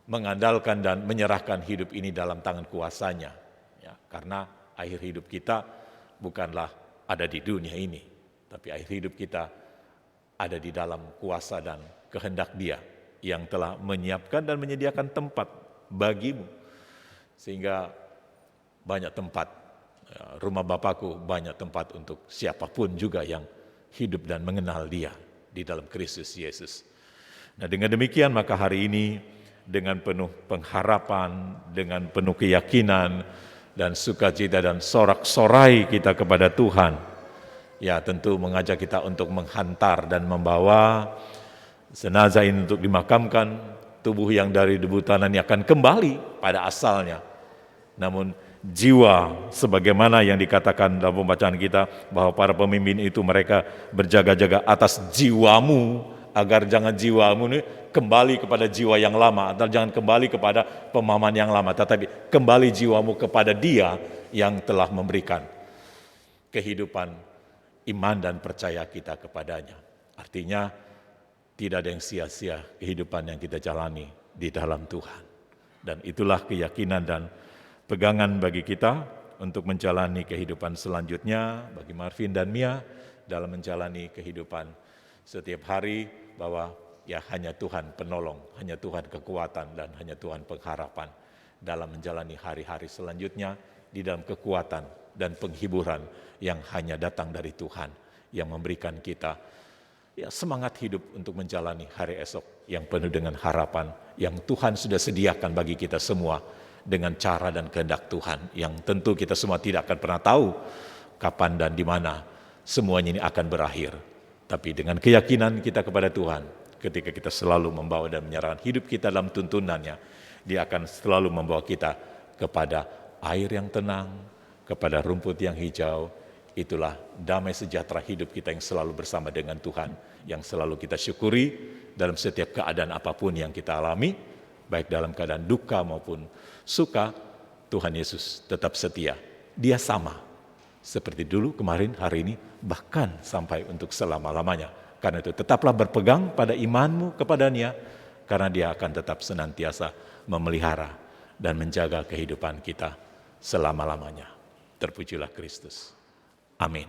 F: mengandalkan dan menyerahkan hidup ini dalam tangan kuasanya. Ya, karena akhir hidup kita bukanlah ada di dunia ini, tapi akhir hidup kita ada di dalam kuasa dan kehendak Dia yang telah menyiapkan dan menyediakan tempat bagimu. Sehingga banyak tempat, rumah Bapakku banyak tempat untuk siapapun juga yang hidup dan mengenal Dia di dalam Kristus Yesus. Nah, dengan demikian maka hari ini dengan penuh pengharapan, dengan penuh keyakinan dan sukacita dan sorak-sorai kita kepada Tuhan, ya tentu mengajak kita untuk menghantar dan membawa jenazah ini untuk dimakamkan. Tubuh yang dari debu tanah ini akan kembali pada asalnya. Namun jiwa sebagaimana yang dikatakan dalam pembacaan kita, bahwa para pemimpin itu mereka berjaga-jaga atas jiwamu, agar jangan jiwamu ini kembali kepada jiwa yang lama, atau jangan kembali kepada pemahaman yang lama, tetapi kembali jiwamu kepada Dia yang telah memberikan kehidupan iman dan percaya kita kepadanya. Artinya tidak ada yang sia-sia kehidupan yang kita jalani di dalam Tuhan. Dan itulah keyakinan dan pegangan bagi kita untuk menjalani kehidupan selanjutnya, bagi Marvin dan Mia dalam menjalani kehidupan setiap hari, bahwa ya hanya Tuhan penolong, hanya Tuhan kekuatan, dan hanya Tuhan pengharapan dalam menjalani hari-hari selanjutnya di dalam kekuatan dan penghiburan yang hanya datang dari Tuhan, yang memberikan kita ya semangat hidup untuk menjalani hari esok yang penuh dengan harapan yang Tuhan sudah sediakan bagi kita semua dengan cara dan kehendak Tuhan, yang tentu kita semua tidak akan pernah tahu kapan dan di mana semuanya ini akan berakhir. Tapi dengan keyakinan kita kepada Tuhan, ketika kita selalu membawa dan menyerahkan hidup kita dalam tuntunannya, Dia akan selalu membawa kita kepada air yang tenang, kepada rumput yang hijau. Itulah damai sejahtera hidup kita yang selalu bersama dengan Tuhan, yang selalu kita syukuri dalam setiap keadaan apapun yang kita alami, baik dalam keadaan duka maupun suka. Tuhan Yesus tetap setia. Dia sama seperti dulu, kemarin, hari ini, bahkan sampai untuk selama-lamanya. Karena itu tetaplah berpegang pada imanmu kepadanya, karena Dia akan tetap senantiasa memelihara dan menjaga kehidupan kita selama-lamanya. Terpujilah Kristus. Amin.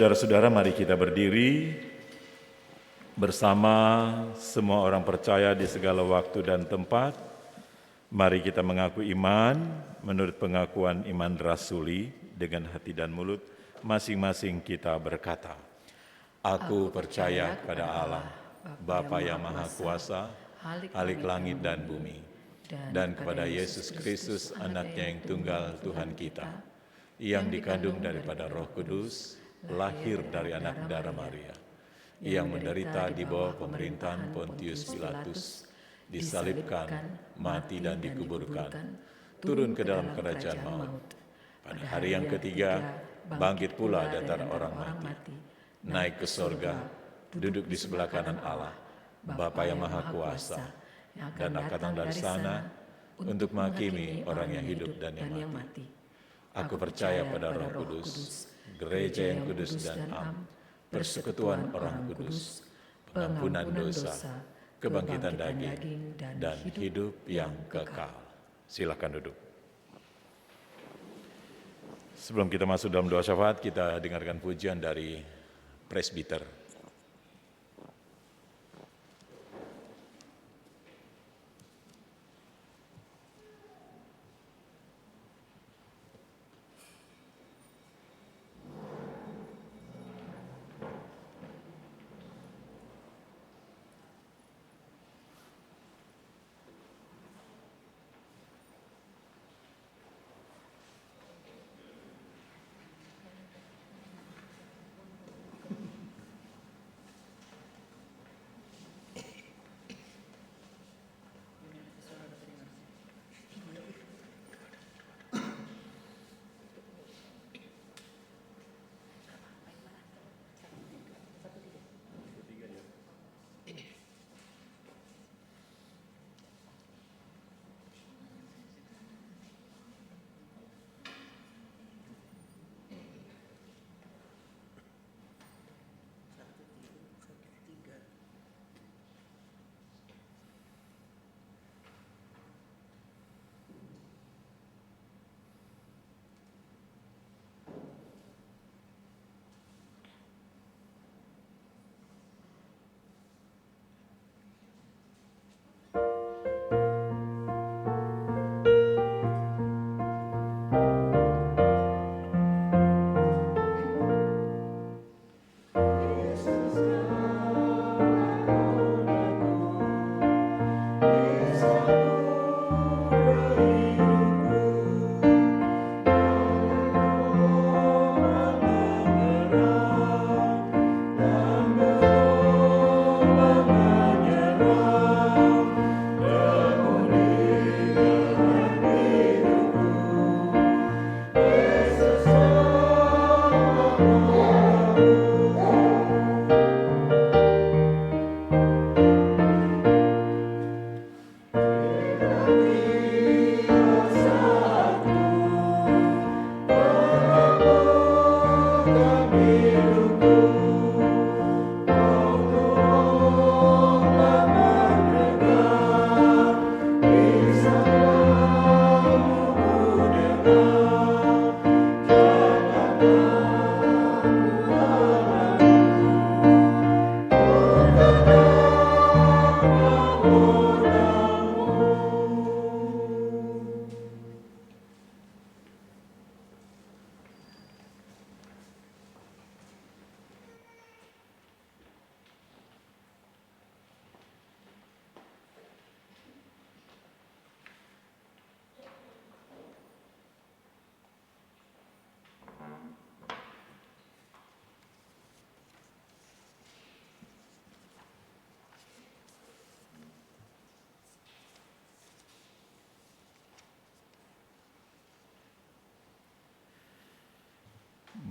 F: Saudara-saudara, mari kita berdiri bersama semua orang percaya di segala waktu dan tempat. Mari kita mengaku iman menurut pengakuan iman rasuli dengan hati dan mulut. Masing-masing kita berkata, Aku percaya kepada Allah, Bapa yang Maha Kuasa, Halik langit dan bumi, dan kepada Yesus Kristus, anaknya yang tunggal Tuhan kita, yang dikandung daripada Roh Kudus, lahir dari anak darah Maria, yang menderita di bawah pemerintahan Pontius Pilatus, disalibkan, mati dan dikuburkan, turun ke dalam kerajaan maut. Pada hari yang ketiga, bangkit pula dari antara orang mati, naik ke sorga, duduk di sebelah kanan Allah, Bapa yang Maha Kuasa, dan akan datang dari sana untuk menghakimi orang yang hidup dan yang mati. Aku percaya pada Roh Kudus, gereja yang kudus dan am, persekutuan orang kudus, pengampunan dosa, kebangkitan daging, dan hidup yang kekal. Silakan duduk. Sebelum kita masuk dalam doa syafaat, kita dengarkan pujian dari presbiter.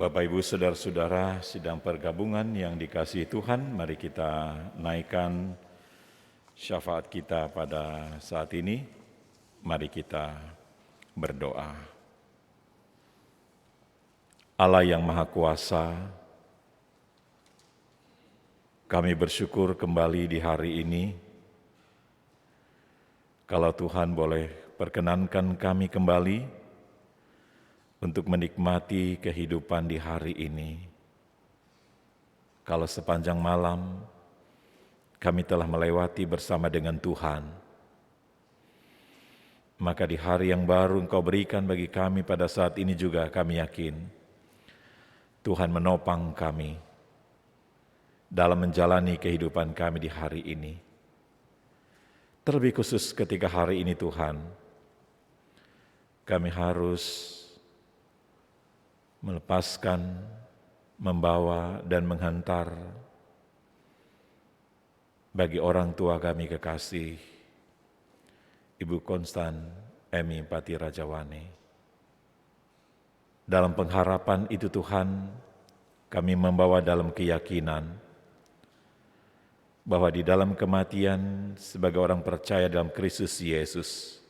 F: Bapak, Ibu, Saudara-saudara sidang pergabungan yang dikasihi Tuhan, mari kita naikkan syafaat kita pada saat ini. Mari kita berdoa. Allah yang Maha Kuasa, kami bersyukur kembali di hari ini. Kalau Tuhan boleh perkenankan kami kembali untuk menikmati kehidupan di hari ini. kalau sepanjang malam kami telah melewati bersama dengan Tuhan, maka di hari yang baru Engkau berikan bagi kami pada saat ini juga kami yakin Tuhan menopang kami dalam menjalani kehidupan kami di hari ini. Terlebih khusus ketika hari ini Tuhan, kami harus melepaskan, membawa dan menghantar bagi orang tua kami kekasih, Ibu Konstan Emi Pati Rajawane. Dalam pengharapan itu Tuhan, kami membawa dalam keyakinan bahwa di dalam kematian sebagai orang percaya dalam Kristus Yesus,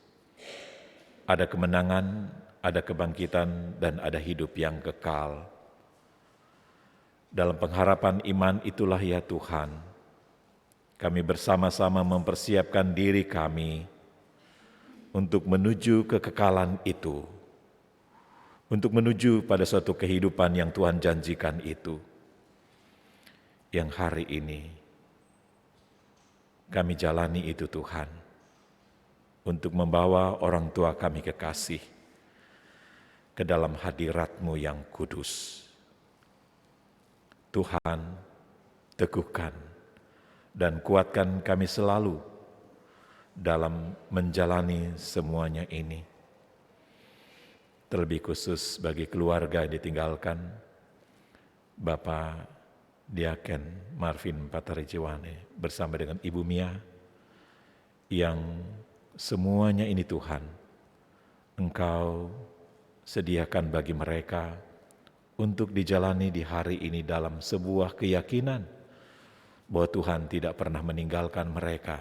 F: ada kemenangan, ada kebangkitan, dan ada hidup yang kekal. Dalam pengharapan iman itulah ya Tuhan, kami bersama-sama mempersiapkan diri kami untuk menuju kekekalan itu, untuk menuju pada suatu kehidupan yang Tuhan janjikan itu, yang hari ini kami jalani itu Tuhan, untuk membawa orang tua kami kekasih ke dalam hadirat-Mu yang kudus. Tuhan, teguhkan dan kuatkan kami selalu dalam menjalani semuanya ini. Terlebih khusus bagi keluarga yang ditinggalkan, Bapak Diaken Marvin Patarijiwane bersama dengan Ibu Mia, yang semuanya ini Tuhan, Engkau sediakan bagi mereka untuk dijalani di hari ini dalam sebuah keyakinan bahwa Tuhan tidak pernah meninggalkan mereka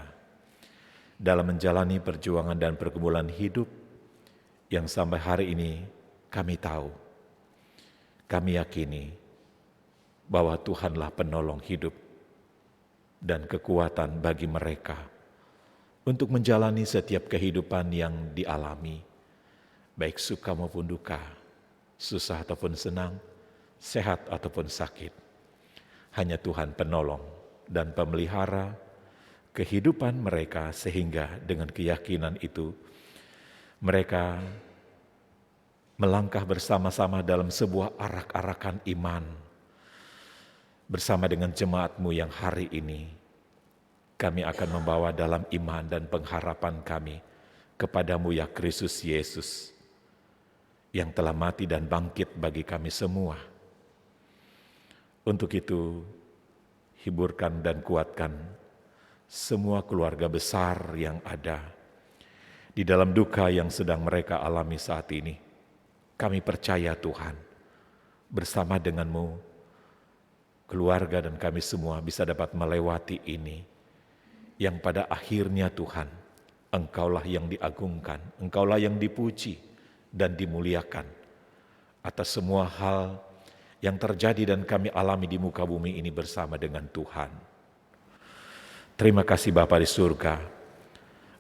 F: dalam menjalani perjuangan dan pergumulan hidup yang sampai hari ini kami tahu, kami yakini bahwa Tuhanlah penolong hidup dan kekuatan bagi mereka untuk menjalani setiap kehidupan yang dialami, baik suka maupun duka, susah ataupun senang, sehat ataupun sakit. Hanya Tuhan penolong dan pemelihara kehidupan mereka, sehingga dengan keyakinan itu mereka melangkah bersama-sama dalam sebuah arak-arakan iman bersama dengan jemaat-Mu yang hari ini kami akan membawa dalam iman dan pengharapan kami kepada-Mu ya Kristus Yesus, yang telah mati dan bangkit bagi kami semua. Untuk itu, hiburkan dan kuatkan semua keluarga besar yang ada di dalam duka yang sedang mereka alami saat ini. Kami percaya Tuhan, bersama dengan-Mu, keluarga dan kami semua bisa dapat melewati ini, yang pada akhirnya Tuhan, Engkaulah yang diagungkan, Engkaulah yang dipuji dan dimuliakan atas semua hal yang terjadi dan kami alami di muka bumi ini bersama dengan Tuhan. Terima kasih Bapa di surga,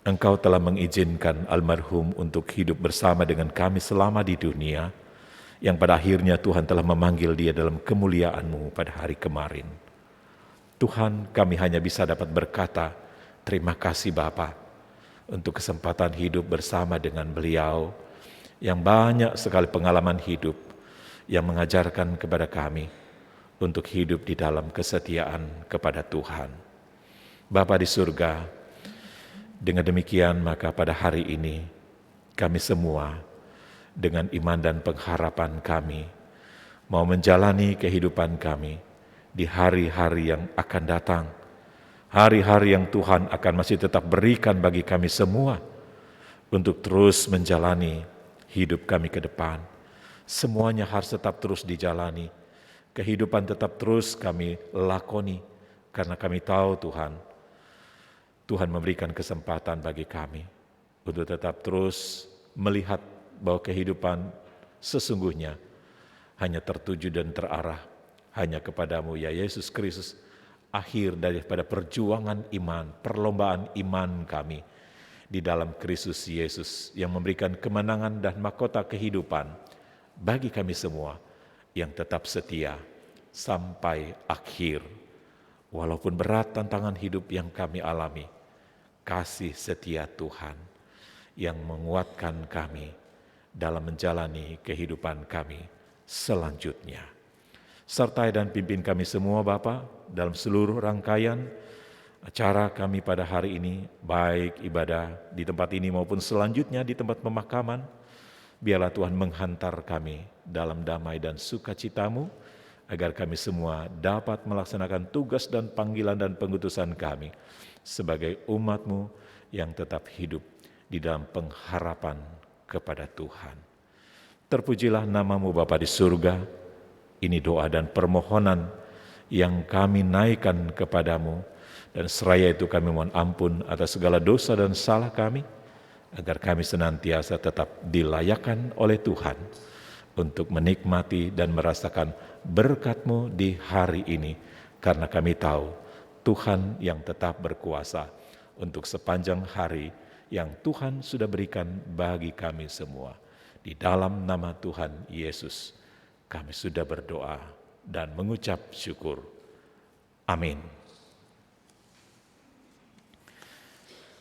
F: Engkau telah mengizinkan almarhum untuk hidup bersama dengan kami selama di dunia, yang pada akhirnya Tuhan telah memanggil dia dalam kemuliaan-Mu pada hari kemarin. Tuhan, kami hanya bisa dapat berkata, terima kasih Bapa untuk kesempatan hidup bersama dengan beliau, yang banyak sekali pengalaman hidup yang mengajarkan kepada kami untuk hidup di dalam kesetiaan kepada Tuhan. Bapa di surga, dengan demikian maka pada hari ini kami semua dengan iman dan pengharapan kami mau menjalani kehidupan kami di hari-hari yang akan datang, hari-hari yang Tuhan akan masih tetap berikan bagi kami semua untuk terus menjalani hidup kami ke depan. Semuanya harus tetap terus dijalani, kehidupan tetap terus kami lakoni, karena kami tahu Tuhan memberikan kesempatan bagi kami untuk tetap terus melihat bahwa kehidupan sesungguhnya hanya tertuju dan terarah hanya kepadamu ya Yesus Kristus, akhir daripada perjuangan iman, perlombaan iman kami di dalam Kristus Yesus yang memberikan kemenangan dan mahkota kehidupan bagi kami semua yang tetap setia sampai akhir. Walaupun berat tantangan hidup yang kami alami, kasih setia Tuhan yang menguatkan kami dalam menjalani kehidupan kami selanjutnya. Sertai dan pimpin kami semua Bapa dalam seluruh rangkaian acara kami pada hari ini, baik ibadah di tempat ini maupun selanjutnya di tempat pemakaman. Biarlah Tuhan menghantar kami dalam damai dan sukacita-Mu, agar kami semua dapat melaksanakan tugas dan panggilan dan pengutusan kami sebagai umat-Mu yang tetap hidup di dalam pengharapan kepada Tuhan. Terpujilah nama-Mu Bapa di surga. Ini doa dan permohonan yang kami naikkan kepadamu, dan seraya itu kami mohon ampun atas segala dosa dan salah kami, agar kami senantiasa tetap dilayakkan oleh Tuhan untuk menikmati dan merasakan berkat-Mu di hari ini, karena kami tahu Tuhan yang tetap berkuasa untuk sepanjang hari yang Tuhan sudah berikan bagi kami semua. Di dalam nama Tuhan Yesus kami sudah berdoa dan mengucap syukur. Amin.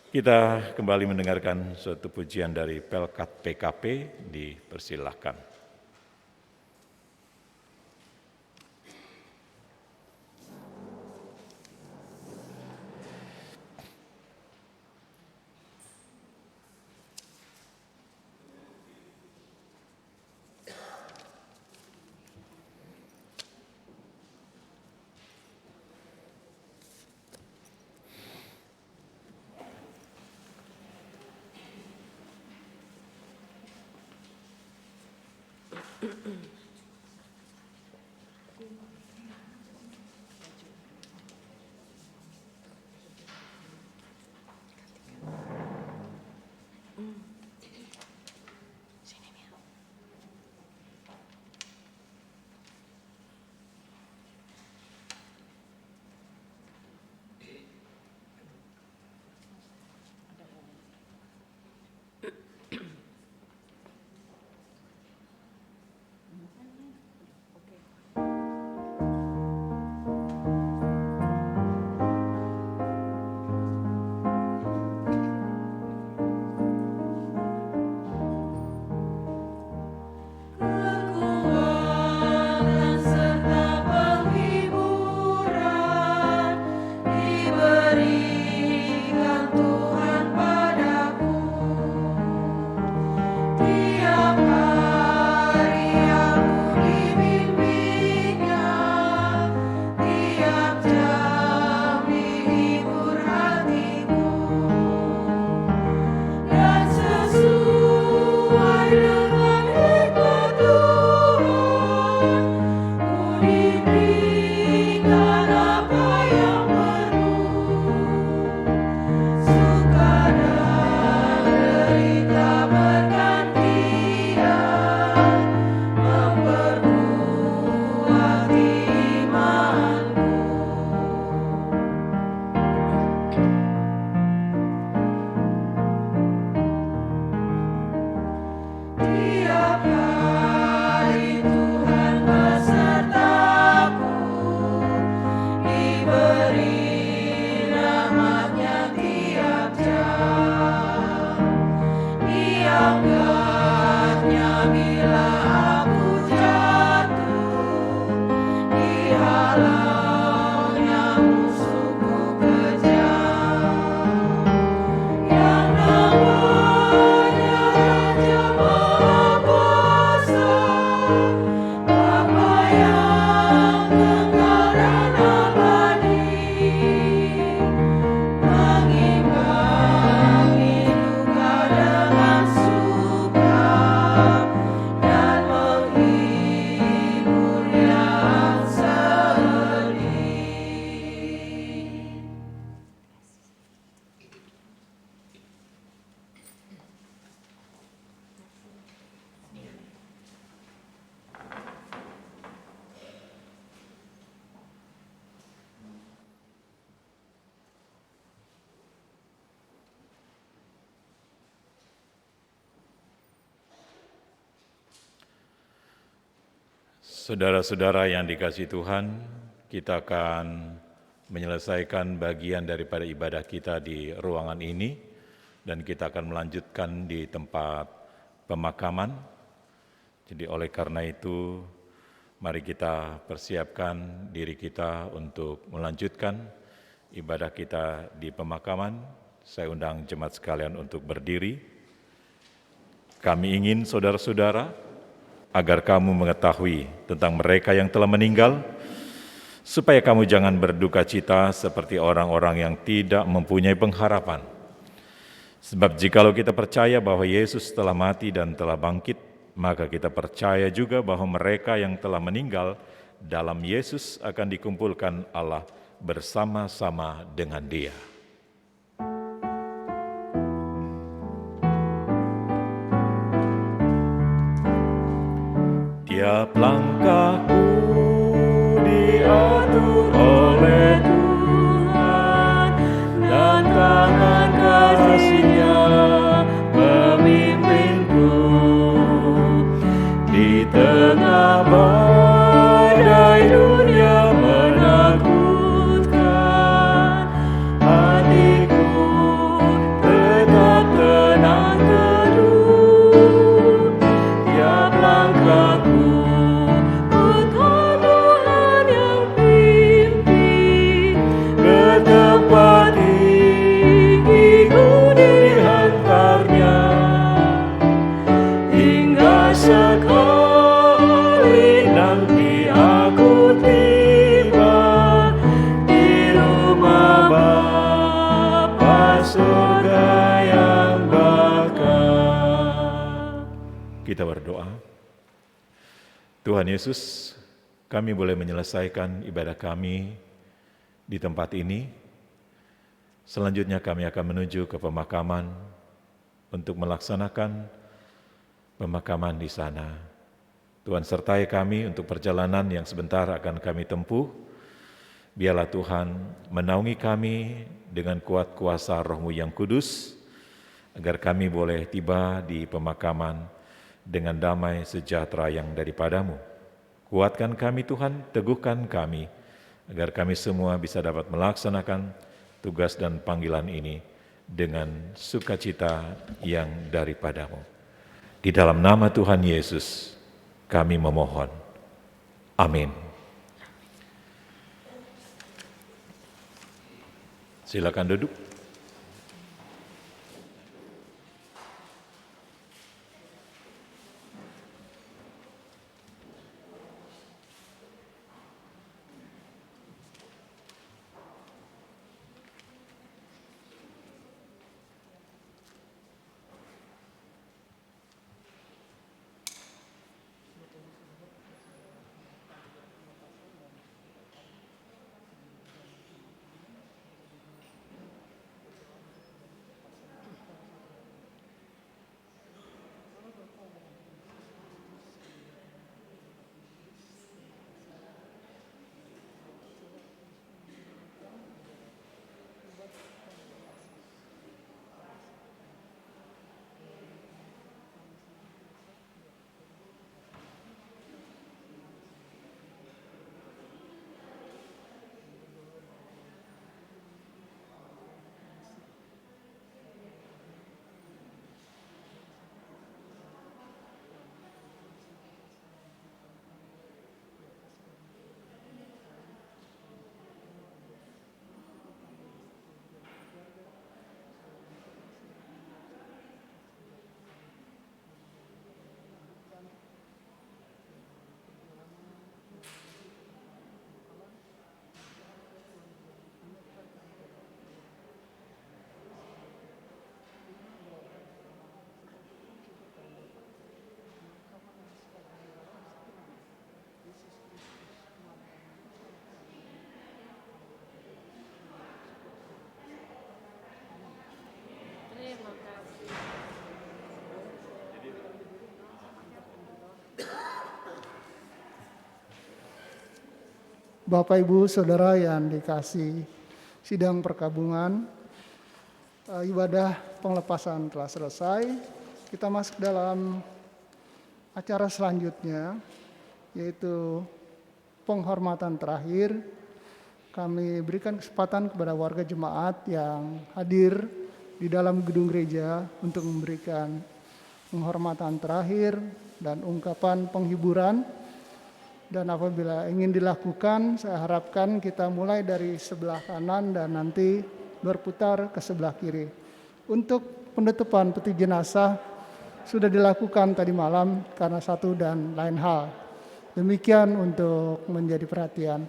F: Kita kembali mendengarkan suatu pujian dari Pelkat PKP, dipersilahkan.
H: Mengimbangi duka dengan
F: Saudara-saudara yang dikasihi Tuhan, kita akan menyelesaikan bagian daripada ibadah kita di ruangan ini dan kita akan melanjutkan di tempat pemakaman. Jadi oleh karena itu, mari kita persiapkan diri kita untuk melanjutkan ibadah kita di pemakaman. Saya undang jemaat sekalian untuk berdiri. Kami ingin saudara-saudara agar kamu mengetahui tentang mereka yang telah meninggal, supaya kamu jangan berduka cita seperti orang-orang yang tidak mempunyai pengharapan. Sebab jikalau kita percaya bahwa Yesus telah mati dan telah bangkit, maka kita percaya juga bahwa mereka yang telah meninggal dalam Yesus akan dikumpulkan Allah bersama-sama dengan Dia. Tiap langkahku diatur oleh Tuhan, dan tangan kasih-Nya memimpinku. Di tengah badai dunia menakutkan, hatiku tetap tenang teduh. Tiap langkahku tempat tinggiku dihantarnya, hingga sekali nanti aku tiba di rumah Bapa surga yang bakal. Kita berdoa. Tuhan Yesus, kami boleh menyelesaikan ibadah kami di tempat ini. Selanjutnya kami akan menuju ke pemakaman untuk melaksanakan pemakaman di sana. Tuhan sertai kami untuk perjalanan yang sebentar akan kami tempuh. Biarlah Tuhan menaungi kami dengan kuat kuasa Roh-Mu yang kudus, agar kami boleh tiba di pemakaman dengan damai sejahtera yang daripada-Mu. Kuatkan kami Tuhan, teguhkan kami, agar kami semua bisa dapat melaksanakan tugas dan panggilan ini dengan sukacita yang daripada-Mu. Di dalam nama Tuhan Yesus kami memohon. Amin. Silakan duduk.
D: Bapak, Ibu, Saudara yang dikasihi sidang perkabungan, ibadah penglepasan telah selesai. Kita masuk dalam acara selanjutnya, yaitu penghormatan terakhir. Kami berikan kesempatan kepada warga jemaat yang hadir di dalam gedung gereja untuk memberikan penghormatan terakhir dan ungkapan penghiburan. Dan apabila ingin dilakukan, saya harapkan kita mulai dari sebelah kanan dan nanti berputar ke sebelah kiri. Untuk penutupan peti jenazah sudah dilakukan tadi malam karena satu dan lain hal. Demikian untuk menjadi perhatian.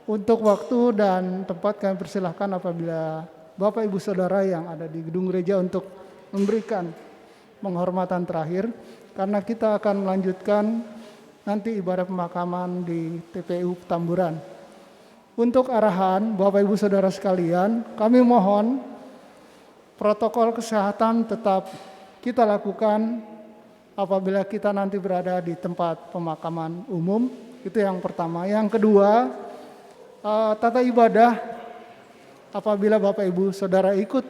D: Untuk waktu dan tempat kami persilahkan apabila Bapak Ibu Saudara yang ada di gedung gereja untuk memberikan penghormatan terakhir, karena kita akan melanjutkan nanti ibadah pemakaman di TPU Petamburan. Untuk arahan Bapak Ibu Saudara sekalian, kami mohon protokol kesehatan tetap kita lakukan apabila kita nanti berada di tempat pemakaman umum. Itu yang pertama. Yang kedua, tata ibadah apabila Bapak Ibu Saudara ikut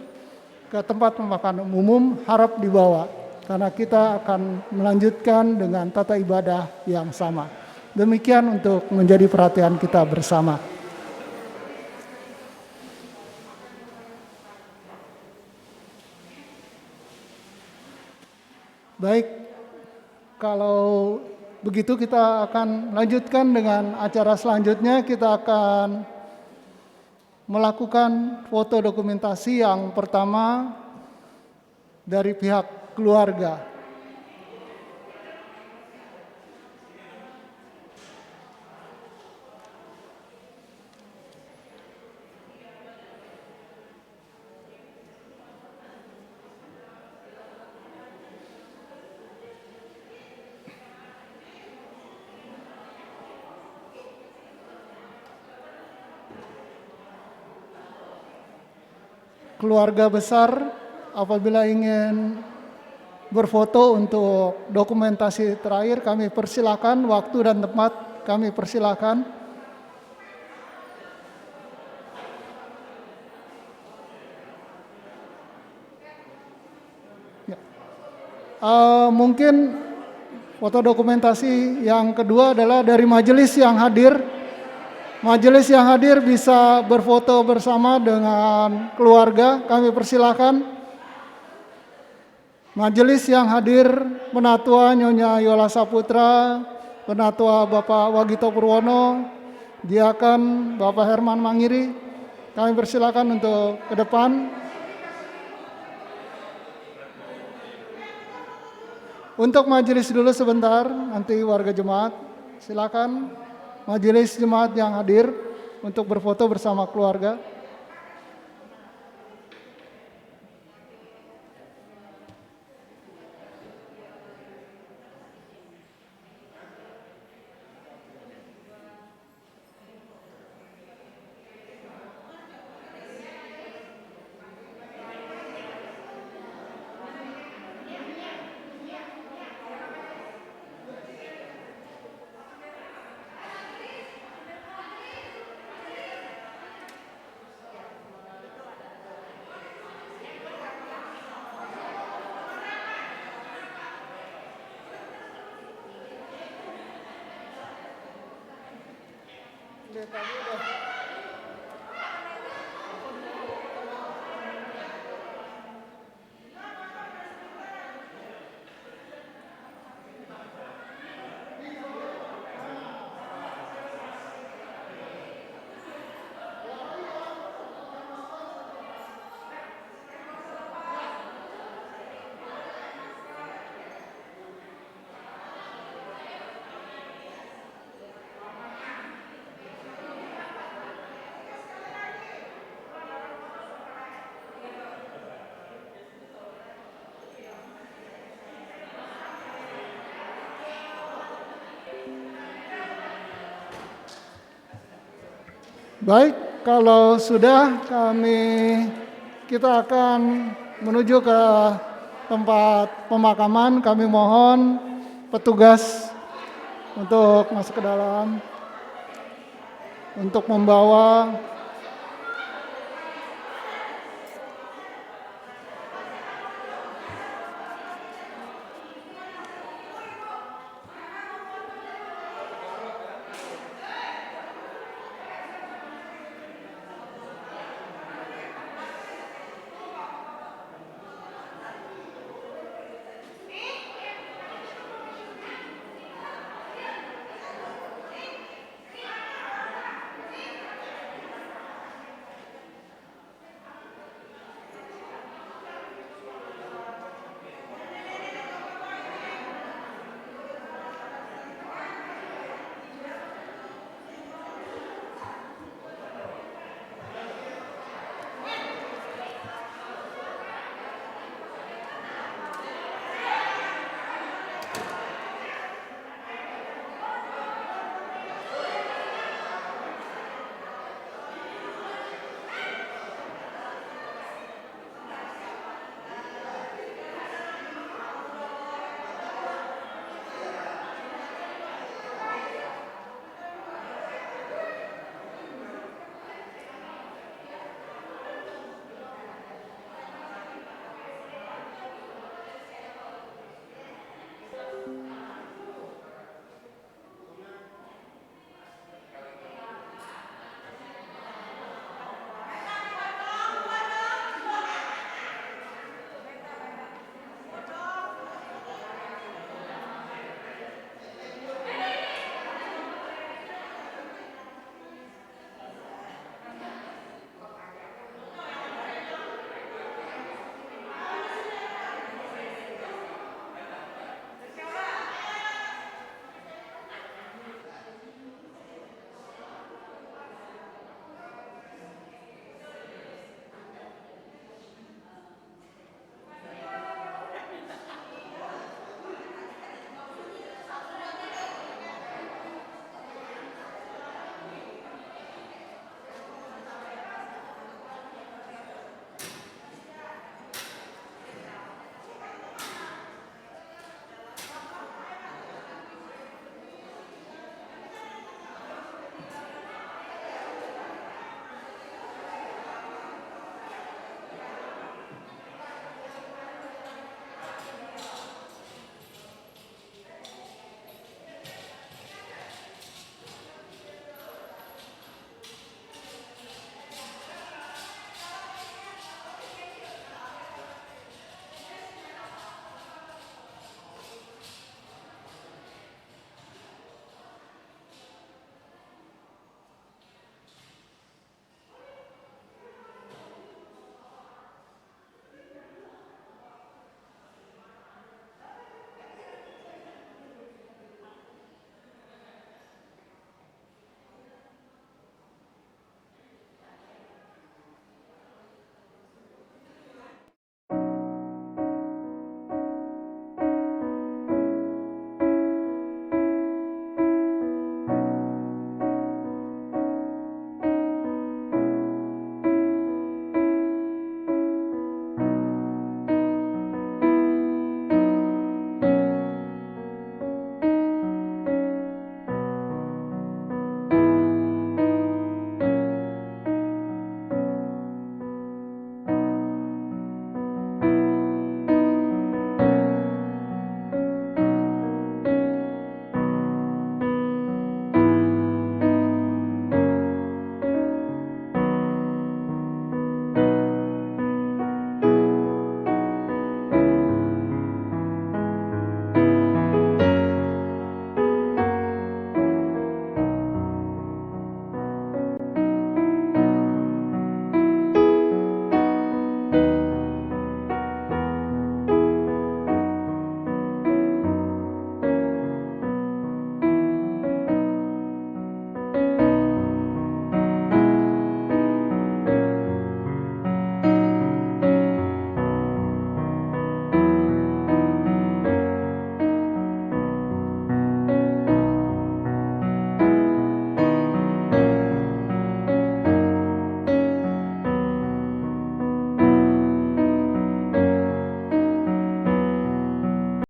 D: ke tempat pemakaman umum harap dibawa, karena kita akan melanjutkan dengan tata ibadah yang sama. Demikian untuk menjadi perhatian kita bersama. Baik, kalau begitu kita akan lanjutkan dengan acara selanjutnya. Kita akan melakukan foto dokumentasi yang pertama dari pihak keluarga. Keluarga besar apabila ingin berfoto untuk dokumentasi terakhir, kami persilakan, waktu dan tempat kami persilakan. Ya. Mungkin foto dokumentasi yang kedua adalah dari majelis yang hadir. Majelis yang hadir bisa berfoto bersama dengan keluarga, kami persilakan. Majelis yang hadir, Penatua Nyonya Yola Saputra, Penatua Bapak Wagito Purwono, Diaken Bapak Herman Mangiri, kami persilakan untuk ke depan. Untuk majelis dulu sebentar, nanti warga jemaat silakan. Majelis jemaat yang hadir untuk berfoto bersama keluarga. Baik, kalau sudah kita akan menuju ke tempat pemakaman. Kami mohon petugas untuk masuk ke dalam untuk membawa